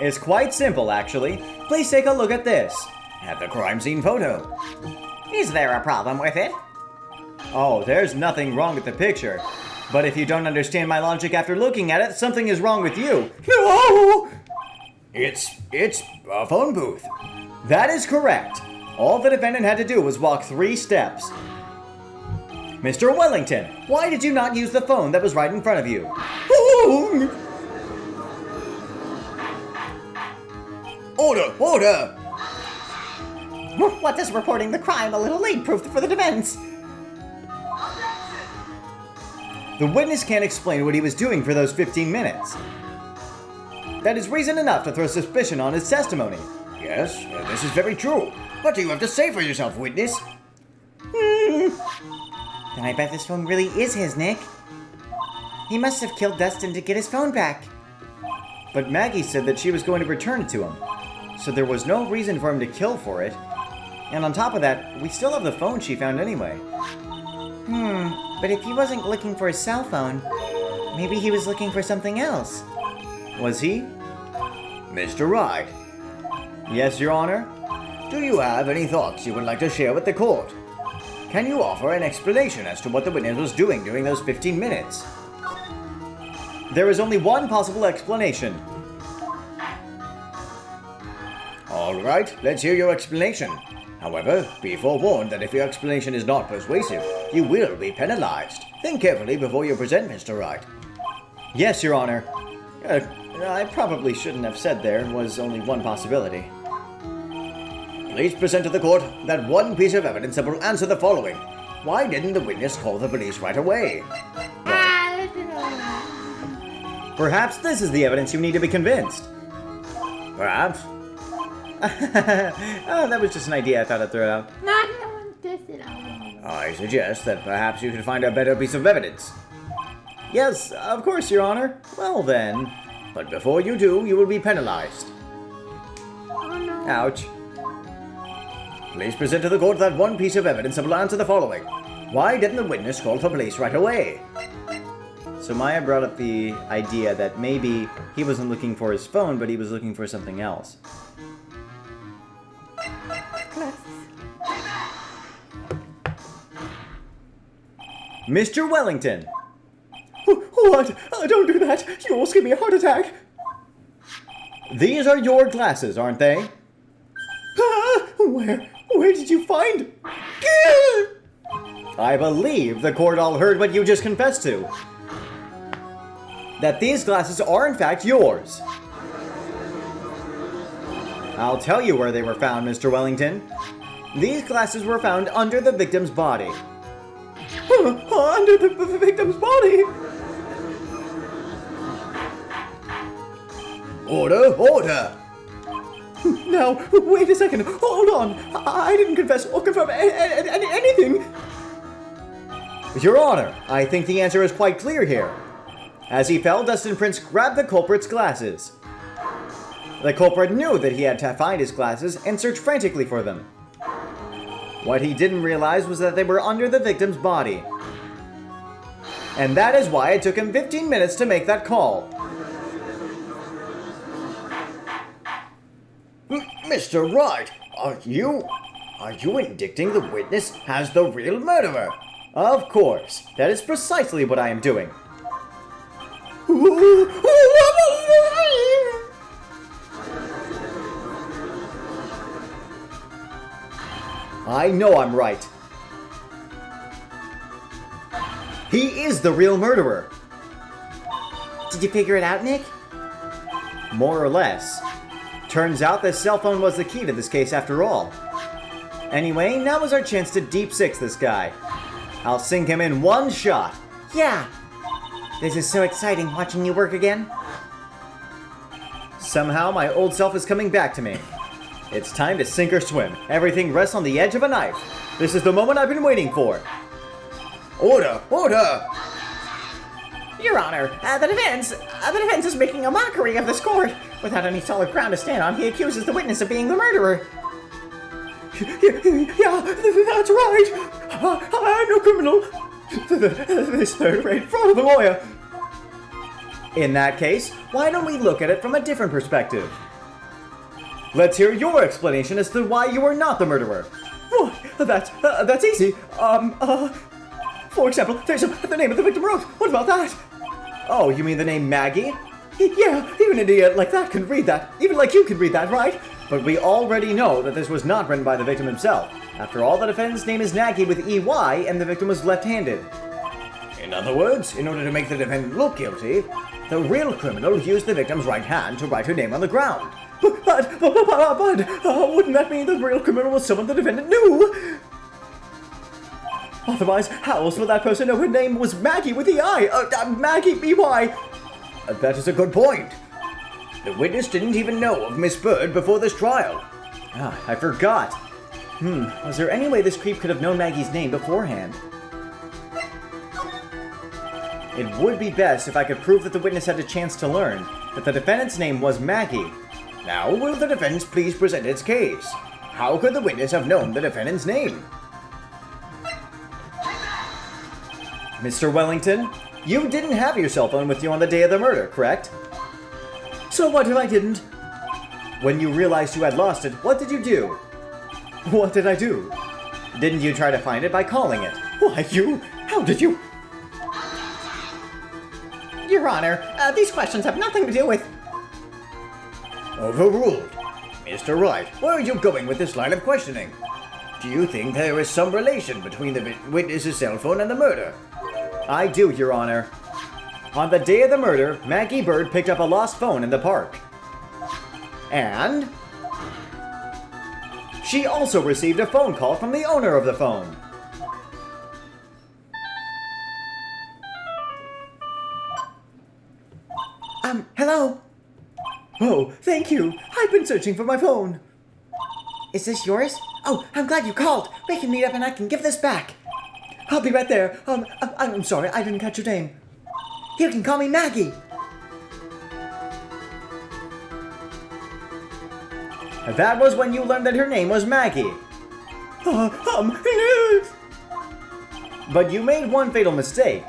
It's quite simple, actually. Please take a look at this. At the crime scene photo. Is there a problem with it? Oh, there's nothing wrong with the picture. But if you don't understand my logic after looking at it, something is wrong with you. No! It's a phone booth. That is correct. All the defendant had to do was walk 3 steps. Mr. Wellington, why did you not use the phone that was right in front of you? Order! Order! What does reporting the crime a little late proof for the defense? The witness can't explain what he was doing for those 15 minutes. That is reason enough to throw suspicion on his testimony. Yes, this is very true. What do you have to say for yourself, witness? Then I bet this phone really is his, Nick. He must have killed Dustin to get his phone back. But Maggie said that she was going to return it to him, so there was no reason for him to kill for it. And on top of that, we still have the phone she found anyway. But if he wasn't looking for his cell phone, maybe he was looking for something else. Was he? Mr. Wright, Yes, Your Honor? do you have any thoughts you would like to share with the court? Can you offer an explanation as to what the witness was doing during those 15 minutes? There is only one possible explanation. All right, let's hear your explanation. However, be forewarned that if your explanation is not persuasive, you will be penalized. Think carefully before you present, Mr. Wright. Yes, Your Honor. I probably shouldn't have said there was only one possibility. Please present to the court that one piece of evidence that will answer the following. Why didn't the witness call the police right away? Perhaps this is the evidence you need to be convinced. Perhaps. Oh, that was just an idea I thought I'd throw out. No, I don't want this at all. I suggest that perhaps you could find a better piece of evidence. Yes, of course, Your Honor. Well then. But before you do, you will be penalized. Oh no. Ouch. Please present to the court that one piece of evidence that will answer the following. Why didn't the witness call for police right away? So Maya brought up the idea that maybe he wasn't looking for his phone, but he was looking for something else. Mr. Wellington! What? Don't do that. You almost gave me a heart attack. These are your glasses, aren't they? Where did you find? I believe the court all heard what you just confessed to. That these glasses are in fact yours. I'll tell you where they were found, Mr. Wellington. These glasses were found under the victim's body. Under the victim's body? Order! Order! Now, wait a second. Hold on. I didn't confess or confirm anything. Your Honor, I think the answer is quite clear here. As he fell, Dustin Prince grabbed the culprit's glasses. The culprit knew that he had to find his glasses and searched frantically for them. What he didn't realize was that they were under the victim's body. And that is why it took him 15 minutes to make that call. Mr. Wright, are you indicting the witness as the real murderer? Of course, that is precisely what I am doing. I know I'm right. He is the real murderer. Did you figure it out, Nick? More or less. Turns out this cell phone was the key to this case after all. Anyway, now is our chance to deep six this guy. I'll sink him in one shot. Yeah. This is so exciting watching you work again. Somehow my old self is coming back to me. It's time to sink or swim. Everything rests on the edge of a knife. This is the moment I've been waiting for. Order! Order! Your Honor, the defense is making a mockery of this court. Without any solid ground to stand on, he accuses the witness of being the murderer. Yeah, that's right. I'm no criminal. This third-rate fraud of a lawyer. In that case, why don't we look at it from a different perspective? Let's hear your explanation as to why you were not the murderer. Oh, that's easy. For example, there's the name of the victim wrote. What about that? Oh, you mean the name Maggie? Yeah, even an idiot like that can read that. Even like you can read that, right? But we already know that this was not written by the victim himself. After all, the defendant's name is Nagy with EY, and the victim was left-handed. In other words, in order to make the defendant look guilty, the real criminal used the victim's right hand to write her name on the ground. But wouldn't that mean the real criminal was someone the defendant knew? Otherwise, how else would that person know her name was Maggie with EI? Maggie EY. That is a good point. The witness didn't even know of Miss Bird before this trial. Ah, I forgot. Was there any way this creep could have known Maggie's name beforehand? It would be best if I could prove that the witness had a chance to learn that the defendant's name was Maggie. Now, will the defense please present its case? How could the witness have known the defendant's name? Mr. Wellington, you didn't have your cell phone with you on the day of the murder, correct? So what if I didn't? When you realized you had lost it, what did you do? What did I do? Didn't you try to find it by calling it? Why, you? How did you? Your Honor, these questions have nothing to do with... Overruled. Mr. Wright, where are you going with this line of questioning? Do you think there is some relation between the witness's cell phone and the murder? I do, Your Honor. On the day of the murder, Maggie Bird picked up a lost phone in the park. And she also received a phone call from the owner of the phone. Hello? Oh, thank you. I've been searching for my phone. Is this yours? Oh, I'm glad you called. We can meet up and I can give this back. I'll be right there. I'm sorry, I didn't catch your name. You can call me Maggie. That was when you learned that her name was Maggie. But you made one fatal mistake.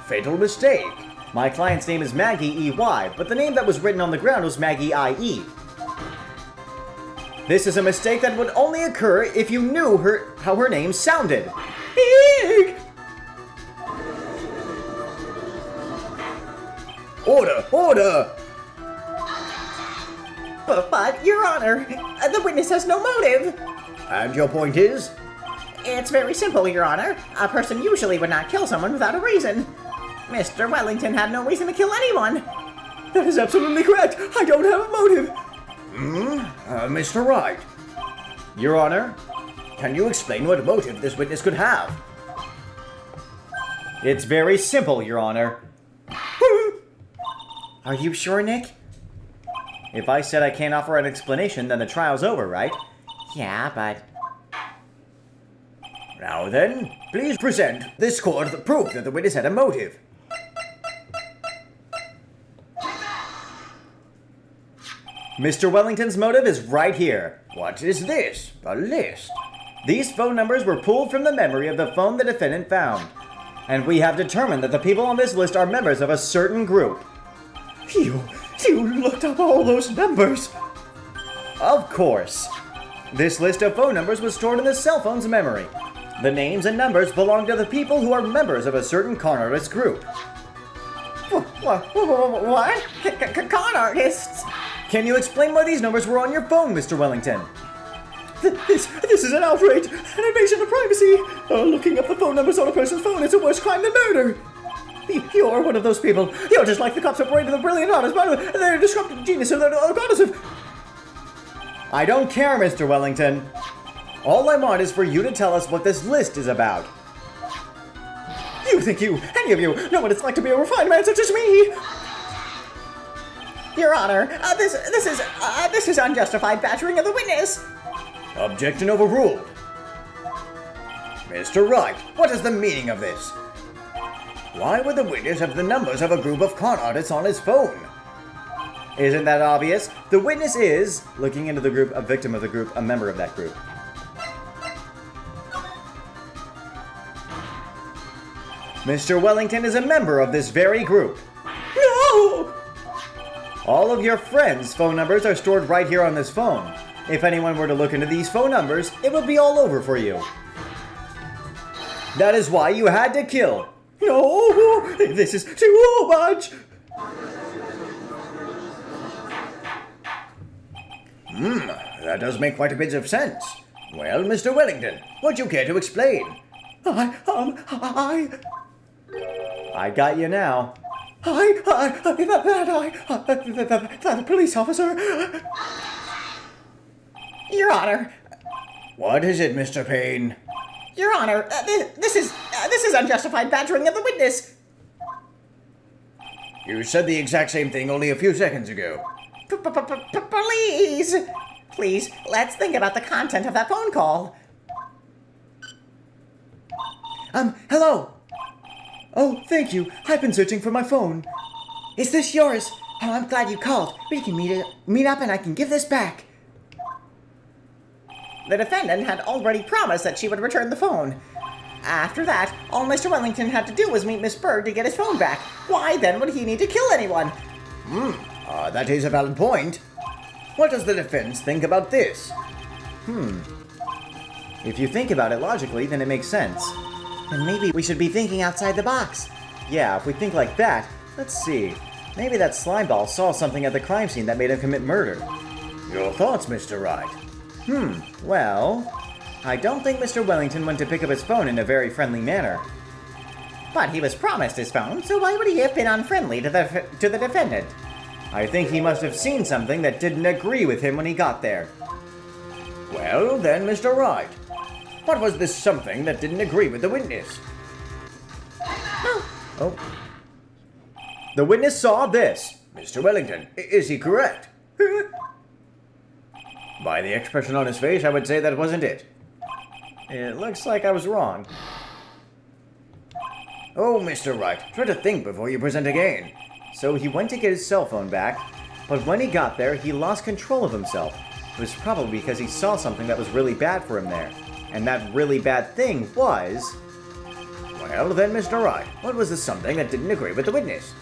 Fatal mistake. My client's name is Maggie E.Y., but the name that was written on the ground was Maggie I.E. This is a mistake that would only occur if you knew how her name sounded. Eek! Order! Order! But, Your Honor, the witness has no motive. And your point is? It's very simple, Your Honor. A person usually would not kill someone without a reason. Mr. Wellington had no reason to kill anyone. That is absolutely correct. I don't have a motive. Mr. Wright. Your Honor, Can you explain what motive this witness could have? it's very simple, Your Honor. Are you sure, Nick? If I said I can't offer an explanation, then the trial's over, right? Yeah, but... Now then, please present this court the proof that the witness had a motive. Mr. Wellington's motive is right here. What is this? A list. These phone numbers were pulled from the memory of the phone the defendant found. And we have determined that the people on this list are members of a certain group. You looked up all those numbers. Of course. This list of phone numbers was stored in the cell phone's memory. The names and numbers belong to the people who are members of a certain con artist group. What? Con artists? Can you explain why these numbers were on your phone, Mr. Wellington? This is an outrage, an invasion of privacy. Looking up the phone numbers on a person's phone is a worse crime than murder. You're one of those people. You're just like the cops operating the brilliant artists. By the way, they're a disruptive genius and they're goddess of... I don't care, Mr. Wellington. All I want is for you to tell us what this list is about. You think any of you, know what it's like to be a refined man such as me? Your Honor, this is unjustified badgering of the witness. Objection overruled. Mr. Wright, what is the meaning of this? Why would the witness have the numbers of a group of con artists on his phone? Isn't that obvious? The witness is, looking into the group, a victim of the group, a member of that group. Mr. Wellington is a member of this very group. No! All of your friends' phone numbers are stored right here on this phone. If anyone were to look into these phone numbers, it would be all over for you. That is why you had to kill. No! This is too much! That does make quite a bit of sense. Well, Mr. Wellington, would you care to explain? I got you now. That police officer. Your Honor, What is it, Mr. Payne? Your Honor, this is unjustified badgering of the witness. You said the exact same thing only a few seconds ago. Please, let's think about the content of that phone call. Hello. Oh, thank you. I've been searching for my phone. Is this yours? Oh, I'm glad you called. We can meet up and I can give this back. The defendant had already promised that she would return the phone. After that, all Mr. Wellington had to do was meet Miss Bird to get his phone back. Why then would he need to kill anyone? That is a valid point. What does the defense think about this? If you think about it logically, then it makes sense. Then maybe we should be thinking outside the box. Yeah, if we think like that, let's see. Maybe that slime ball saw something at the crime scene that made him commit murder. Your thoughts, Mr. Wright? Well, I don't think Mr. Wellington went to pick up his phone in a very friendly manner. But he was promised his phone, so why would he have been unfriendly to the defendant? I think he must have seen something that didn't agree with him when he got there. Well, then, Mr. Wright, what was this something that didn't agree with the witness? Oh. The witness saw this. Mr. Wellington, is he correct? By the expression on his face, I would say that wasn't it. It looks like I was wrong. Oh, Mr. Wright, try to think before you present again. So he went to get his cell phone back, but when he got there, he lost control of himself. It was probably because he saw something that was really bad for him there. And that really bad thing was... Well, then, Mr. Wright, what was the something that didn't agree with the witness?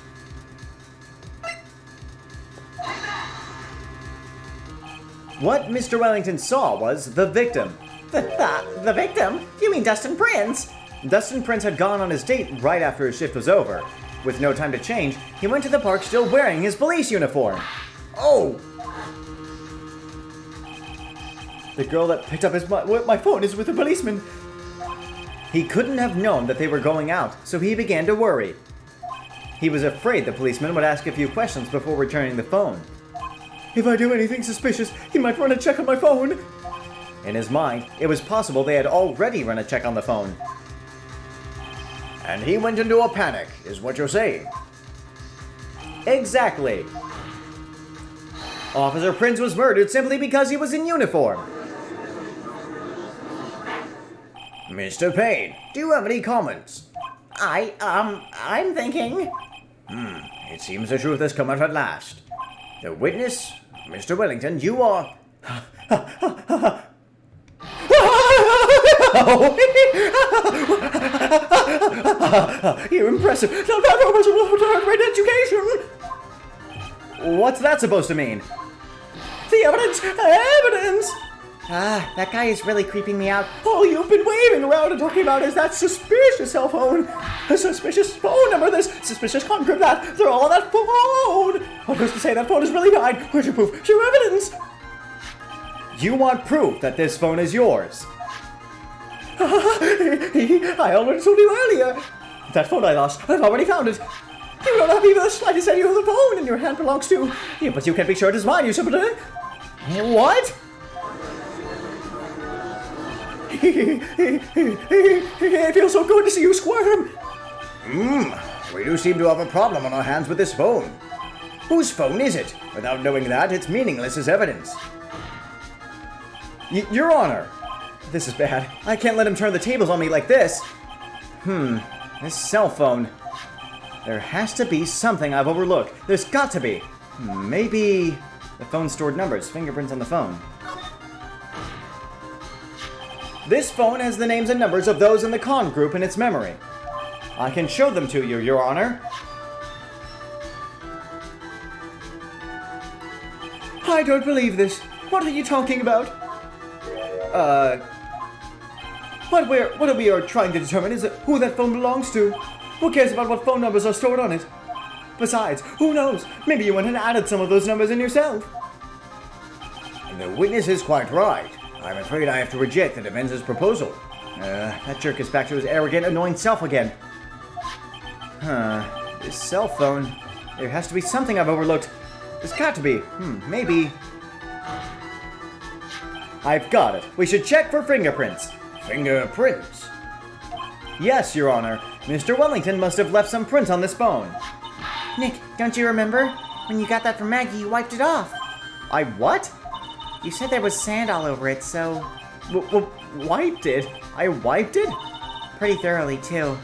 What Mr. Wellington saw was the victim. The victim? You mean Dustin Prince? Dustin Prince had gone on his date right after his shift was over. With no time to change, he went to the park still wearing his police uniform. Oh! The girl that picked up my phone is with a policeman. He couldn't have known that they were going out, so he began to worry. He was afraid the policeman would ask a few questions before returning the phone. If I do anything suspicious, he might run a check on my phone. In his mind, it was possible they had already run a check on the phone. And he went into a panic, is what you're saying. Exactly. Officer Prince was murdered simply because he was in uniform. Mr. Payne, do you have any comments? I'm thinking. It seems the truth has come out at last. The witness, Mr. Wellington, you are... You're impressive. Not bad for a great education. What's that supposed to mean? The evidence! Evidence! That guy is really creeping me out. All you've been waving around and talking about is that suspicious cell phone. A suspicious phone number, this suspicious concript, that. They're all on that phone. What goes to say that phone is really mine? Where's your proof? Your evidence? You want proof that this phone is yours? I already told you earlier. That phone I lost, I've already found it. You don't have even the slightest idea who the phone in your hand belongs to. Yeah, but you can't be sure it is mine, you simpleton. What? It feels so good to see you squirm. We do seem to have a problem on our hands with this phone. Whose phone is it? Without knowing that, it's meaningless as evidence. Your Honor! This is bad. I can't let him turn the tables on me like this. This cell phone. There has to be something I've overlooked. There's got to be. Maybe the phone stored numbers, fingerprints on the phone. This phone has the names and numbers of those in the con group in its memory. I can show them to you, Your Honor. I don't believe this. What are you talking about? What we are trying to determine is who that phone belongs to. Who cares about what phone numbers are stored on it? Besides, who knows? Maybe you went and added some of those numbers in yourself. The witness is quite right. I'm afraid I have to reject the defense's proposal. That jerk is back to his arrogant, annoying self again. This cell phone. There has to be something I've overlooked. There's got to be. Maybe. I've got it. We should check for fingerprints. Fingerprints? Yes, Your Honor. Mr. Wellington must have left some prints on this phone. Nick, don't you remember? When you got that from Maggie, you wiped it off. I what? You said there was sand all over it, so... Wiped it? I wiped it? Pretty thoroughly, too.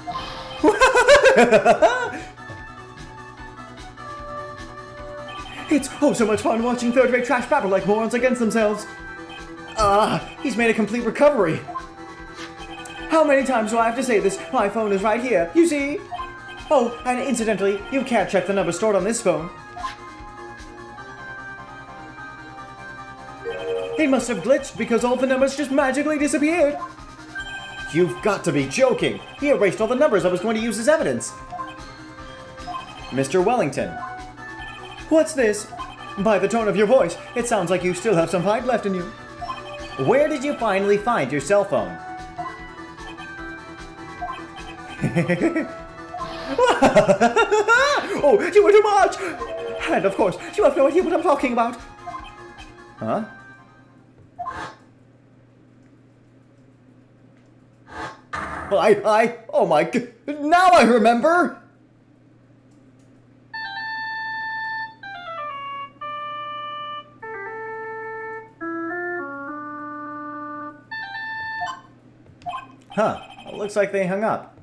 It's oh so much fun watching third-rate trash babble like morons against themselves. He's made a complete recovery. How many times do I have to say this? My phone is right here, you see? Oh, and incidentally, you can't check the number stored on this phone. It must have glitched because all the numbers just magically disappeared. You've got to be joking. He erased all the numbers I was going to use as evidence. Mr. Wellington. What's this? By the tone of your voice, it sounds like you still have some fight left in you. Where did you finally find your cell phone? Oh, you were too much! And of course, you have no idea what I'm talking about. Huh? Oh my god, now I remember! Huh, it looks like they hung up.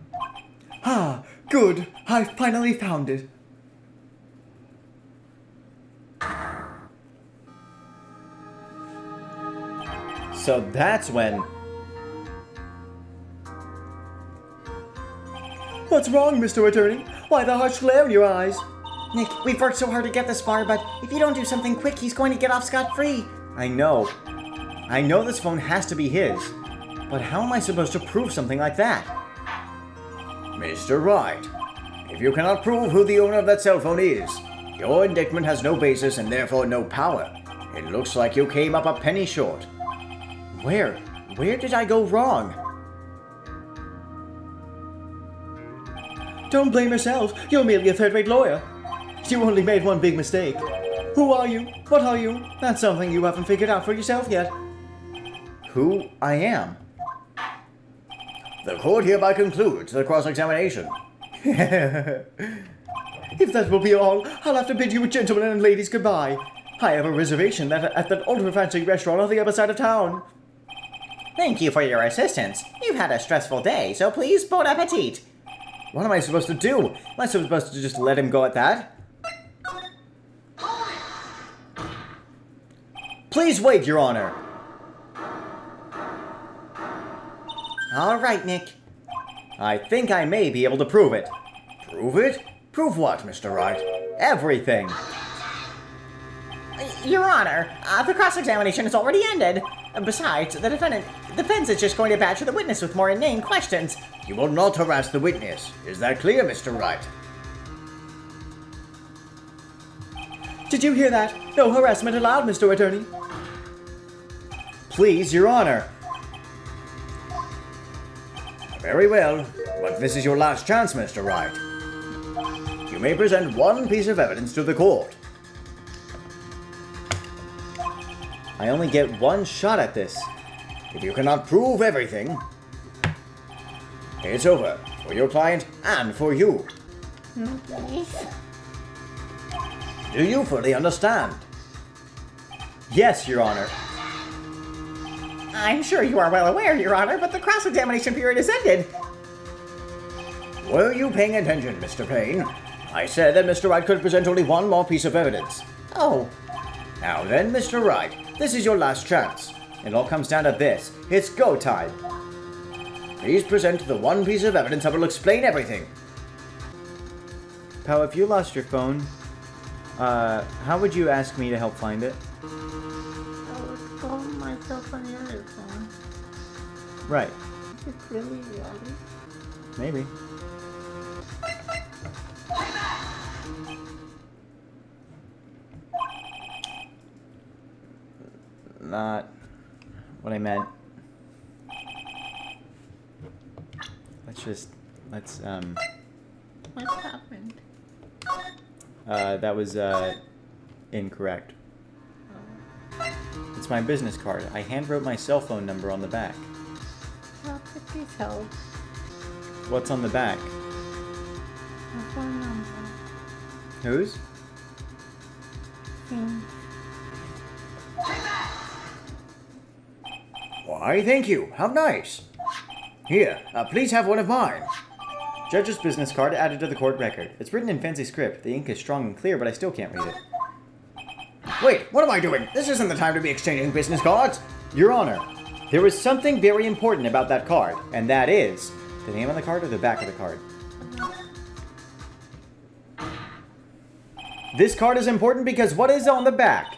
Ah, good. I finally found it. So that's when... What's wrong, Mr. Attorney? Why the harsh glare in your eyes? Nick, we've worked so hard to get this far, but if you don't do something quick, he's going to get off scot-free. I know. I know this phone has to be his. But how am I supposed to prove something like that? Mr. Wright, if you cannot prove who the owner of that cell phone is, your indictment has no basis and therefore no power. It looks like you came up a penny short. Where did I go wrong? Don't blame yourself. You're merely a third-rate lawyer. You only made one big mistake. Who are you? What are you? That's something you haven't figured out for yourself yet. Who I am? The court hereby concludes the cross-examination. If that will be all, I'll have to bid you gentlemen and ladies goodbye. I have a reservation at that ultra-fancy restaurant on the other side of town. Thank you for your assistance. You've had a stressful day, so please bon appetit. What am I supposed to do? Am I supposed to just let him go at that? Please wait, Your Honor. All right, Nick. I think I may be able to prove it. Prove it? Prove what, Mr. Wright? Everything. Your Honor, the cross-examination has already ended. Besides, the defense is just going to badger the witness with more inane questions. You will not harass the witness. Is that clear, Mr. Wright? Did you hear that? No harassment allowed, Mr. Attorney. Please, Your Honor. Very well, but this is your last chance, Mr. Wright. You may present one piece of evidence to the court. I only get one shot at this. If you cannot prove everything, it's over for your client and for you. Okay. Do you fully understand? Yes, Your Honor. I'm sure you are well aware, Your Honor, but the cross-examination period is ended. Were you paying attention, Mr. Payne? I said that Mr. Wright could present only one more piece of evidence. Oh, Now then, Mr. Wright, this is your last chance. It all comes down to this. It's go time. Please present the one piece of evidence that will explain everything. Pal, if you lost your phone, how would you ask me to help find it? I would call myself on your phone. Right. Is it really reality? Maybe. Not what I meant. Let's What happened? that was incorrect. It's my business card. I handwrote my cell phone number on the back. How could this help? What's on the back? My phone number. Whose? Hmm. Why, thank you. How nice. Here, please have one of mine. Judge's business card added to the court record. It's written in fancy script. The ink is strong and clear, but I still can't read it. Wait, what am I doing? This isn't the time to be exchanging business cards. Your Honor, there is something very important about that card, and that is the name on the card or the back of the card. This card is important because what is on the back?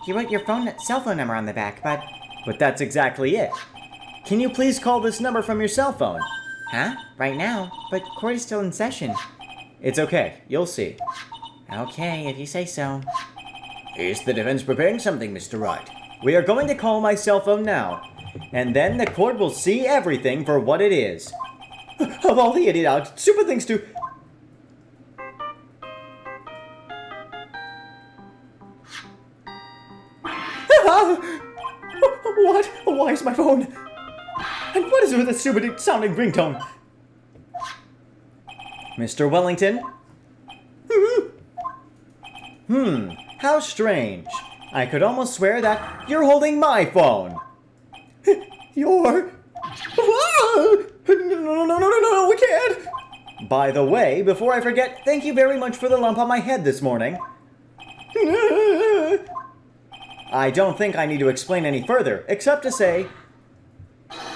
You wrote your cell phone number on the back, but... But that's exactly it. Can you please call this number from your cell phone? Huh? Right now? But court is still in session. It's okay. You'll see. Okay, if you say so. Is the defense preparing something, Mr. Wright? We are going to call my cell phone now, and then the court will see everything for what it is. Of all the idiotic, stupid things to... What? Why is my phone? And what is it with that stupid sounding ringtone? Mr. Wellington? How strange. I could almost swear that you're holding my phone. You're... No, we can't! By the way, before I forget, thank you very much for the lump on my head this morning. I don't think I need to explain any further, except to say,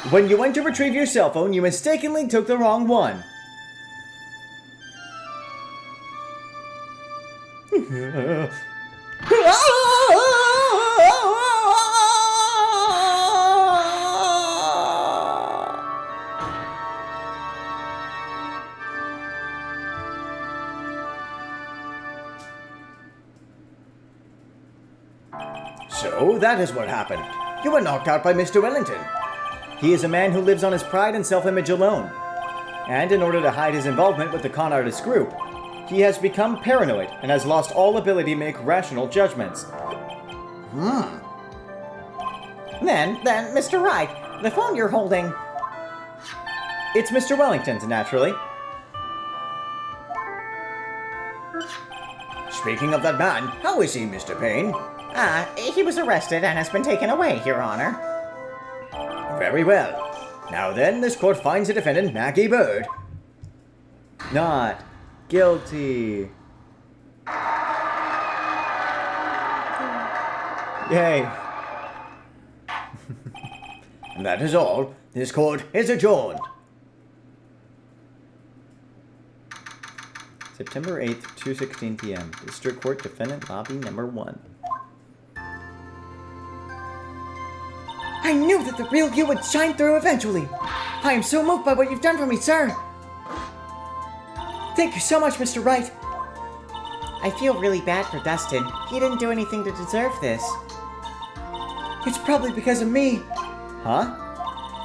when you went to retrieve your cell phone, you mistakenly took the wrong one. So, that is what happened. You were knocked out by Mr. Wellington. He is a man who lives on his pride and self-image alone. And in order to hide his involvement with the con artist group, he has become paranoid and has lost all ability to make rational judgments. Then, Mr. Wright, the phone you're holding... It's Mr. Wellington's, naturally. Speaking of that man, how is he, Mr. Payne? He was arrested and has been taken away, Your Honor. Very well. Now then, this court finds the defendant, Maggie Bird. Not guilty. Yay. And that is all. This court is adjourned. September 8th, 2:16 p.m. District Court Defendant Lobby Number 1. I knew that the real you would shine through eventually. I am so moved by what you've done for me, sir. Thank you so much, Mr. Wright. I feel really bad for Dustin. He didn't do anything to deserve this. It's probably because of me. Huh?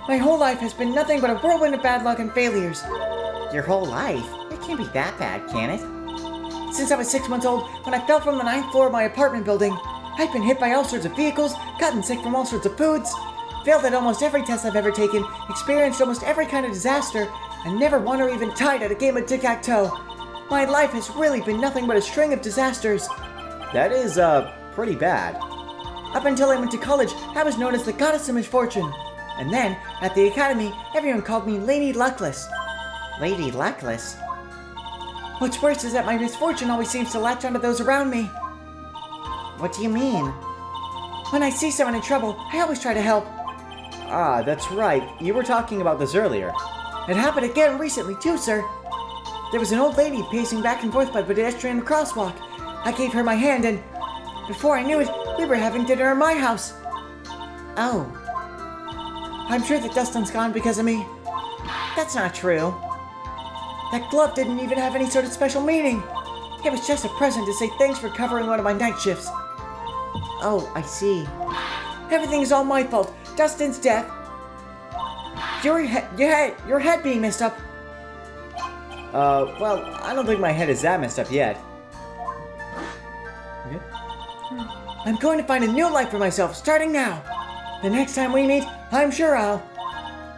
My whole life has been nothing but a whirlwind of bad luck and failures. Your whole life? It can't be that bad, can it? Since I was 6 months old, when I fell from the 9th floor of my apartment building, I've been hit by all sorts of vehicles, gotten sick from all sorts of foods, failed at almost every test I've ever taken, experienced almost every kind of disaster, and never won or even tied at a game of tic-tac-toe. My life has really been nothing but a string of disasters. That is, pretty bad. Up until I went to college, I was known as the Goddess of Misfortune. And then, at the academy, everyone called me Lady Luckless. Lady Luckless? What's worse is that my misfortune always seems to latch onto those around me. What do you mean? When I see someone in trouble, I always try to help. Ah, that's right. You were talking about this earlier. It happened again recently too, sir. There was an old lady pacing back and forth by pedestrian crosswalk. I gave her my hand and, before I knew it, we were having dinner in my house. Oh. I'm sure that Dustin's gone because of me. That's not true. That glove didn't even have any sort of special meaning. It was just a present to say thanks for covering one of my night shifts. Oh, I see. Everything is all my fault. Dustin's death. Your head being messed up. Well, I don't think my head is that messed up yet. I'm going to find a new life for myself, starting now. The next time we meet, I'm sure I'll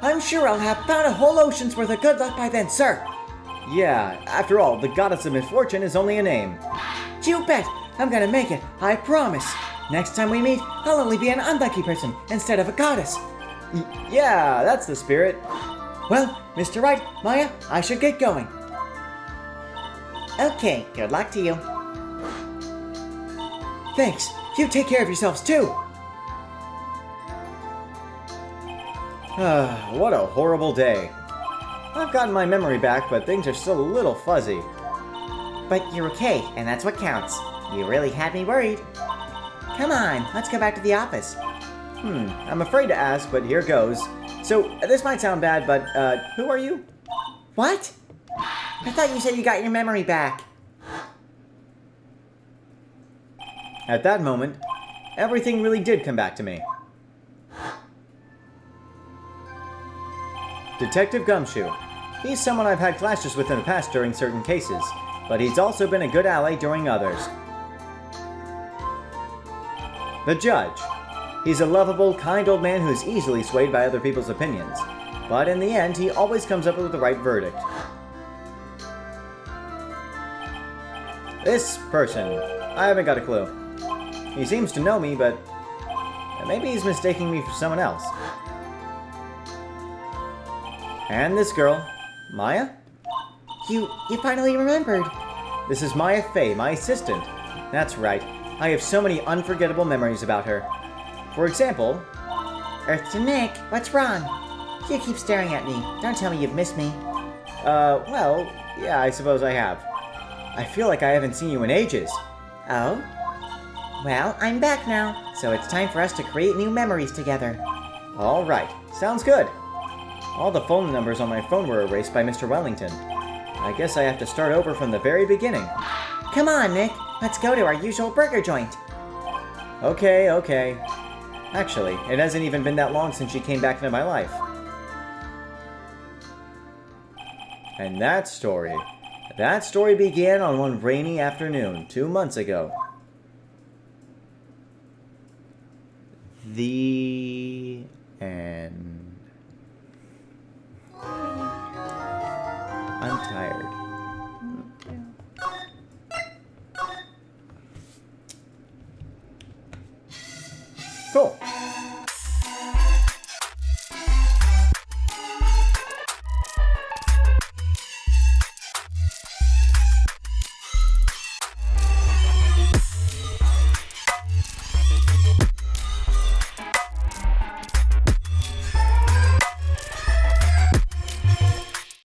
have found a whole ocean's worth of good luck by then, sir. Yeah, after all, the Goddess of Misfortune is only a name. You bet. I'm gonna make it. I promise. Next time we meet, I'll only be an unlucky person instead of a goddess. Yeah, that's the spirit. Well, Mr. Right, Maya, I should get going. Okay, good luck to you. Thanks. You take care of yourselves too. What a horrible day. I've gotten my memory back, but things are still a little fuzzy. But you're okay, and that's what counts. You really had me worried. Come on, let's go back to the office. I'm afraid to ask, but here goes. So, this might sound bad, but, who are you? What? I thought you said you got your memory back. At that moment, everything really did come back to me. Detective Gumshoe. He's someone I've had clashes with in the past during certain cases, but he's also been a good ally during others. The Judge. He's a lovable, kind old man who's easily swayed by other people's opinions, but in the end, he always comes up with the right verdict. This person. I haven't got a clue. He seems to know me, but maybe he's mistaking me for someone else. And this girl, Maya? You finally remembered. This is Maya Fey, my assistant. That's right. I have so many unforgettable memories about her. For example, Earth to Nick, what's wrong? You keep staring at me. Don't tell me you've missed me. well, yeah, I suppose I have. I feel like I haven't seen you in ages. Oh? Well, I'm back now, so it's time for us to create new memories together. All right, sounds good. All the phone numbers on my phone were erased by Mr. Wellington. I guess I have to start over from the very beginning. Come on, Nick. Let's go to our usual burger joint. Okay. Actually, it hasn't even been that long since she came back into my life. And that story began on one rainy afternoon 2 months ago. The end. I'm tired. Cool.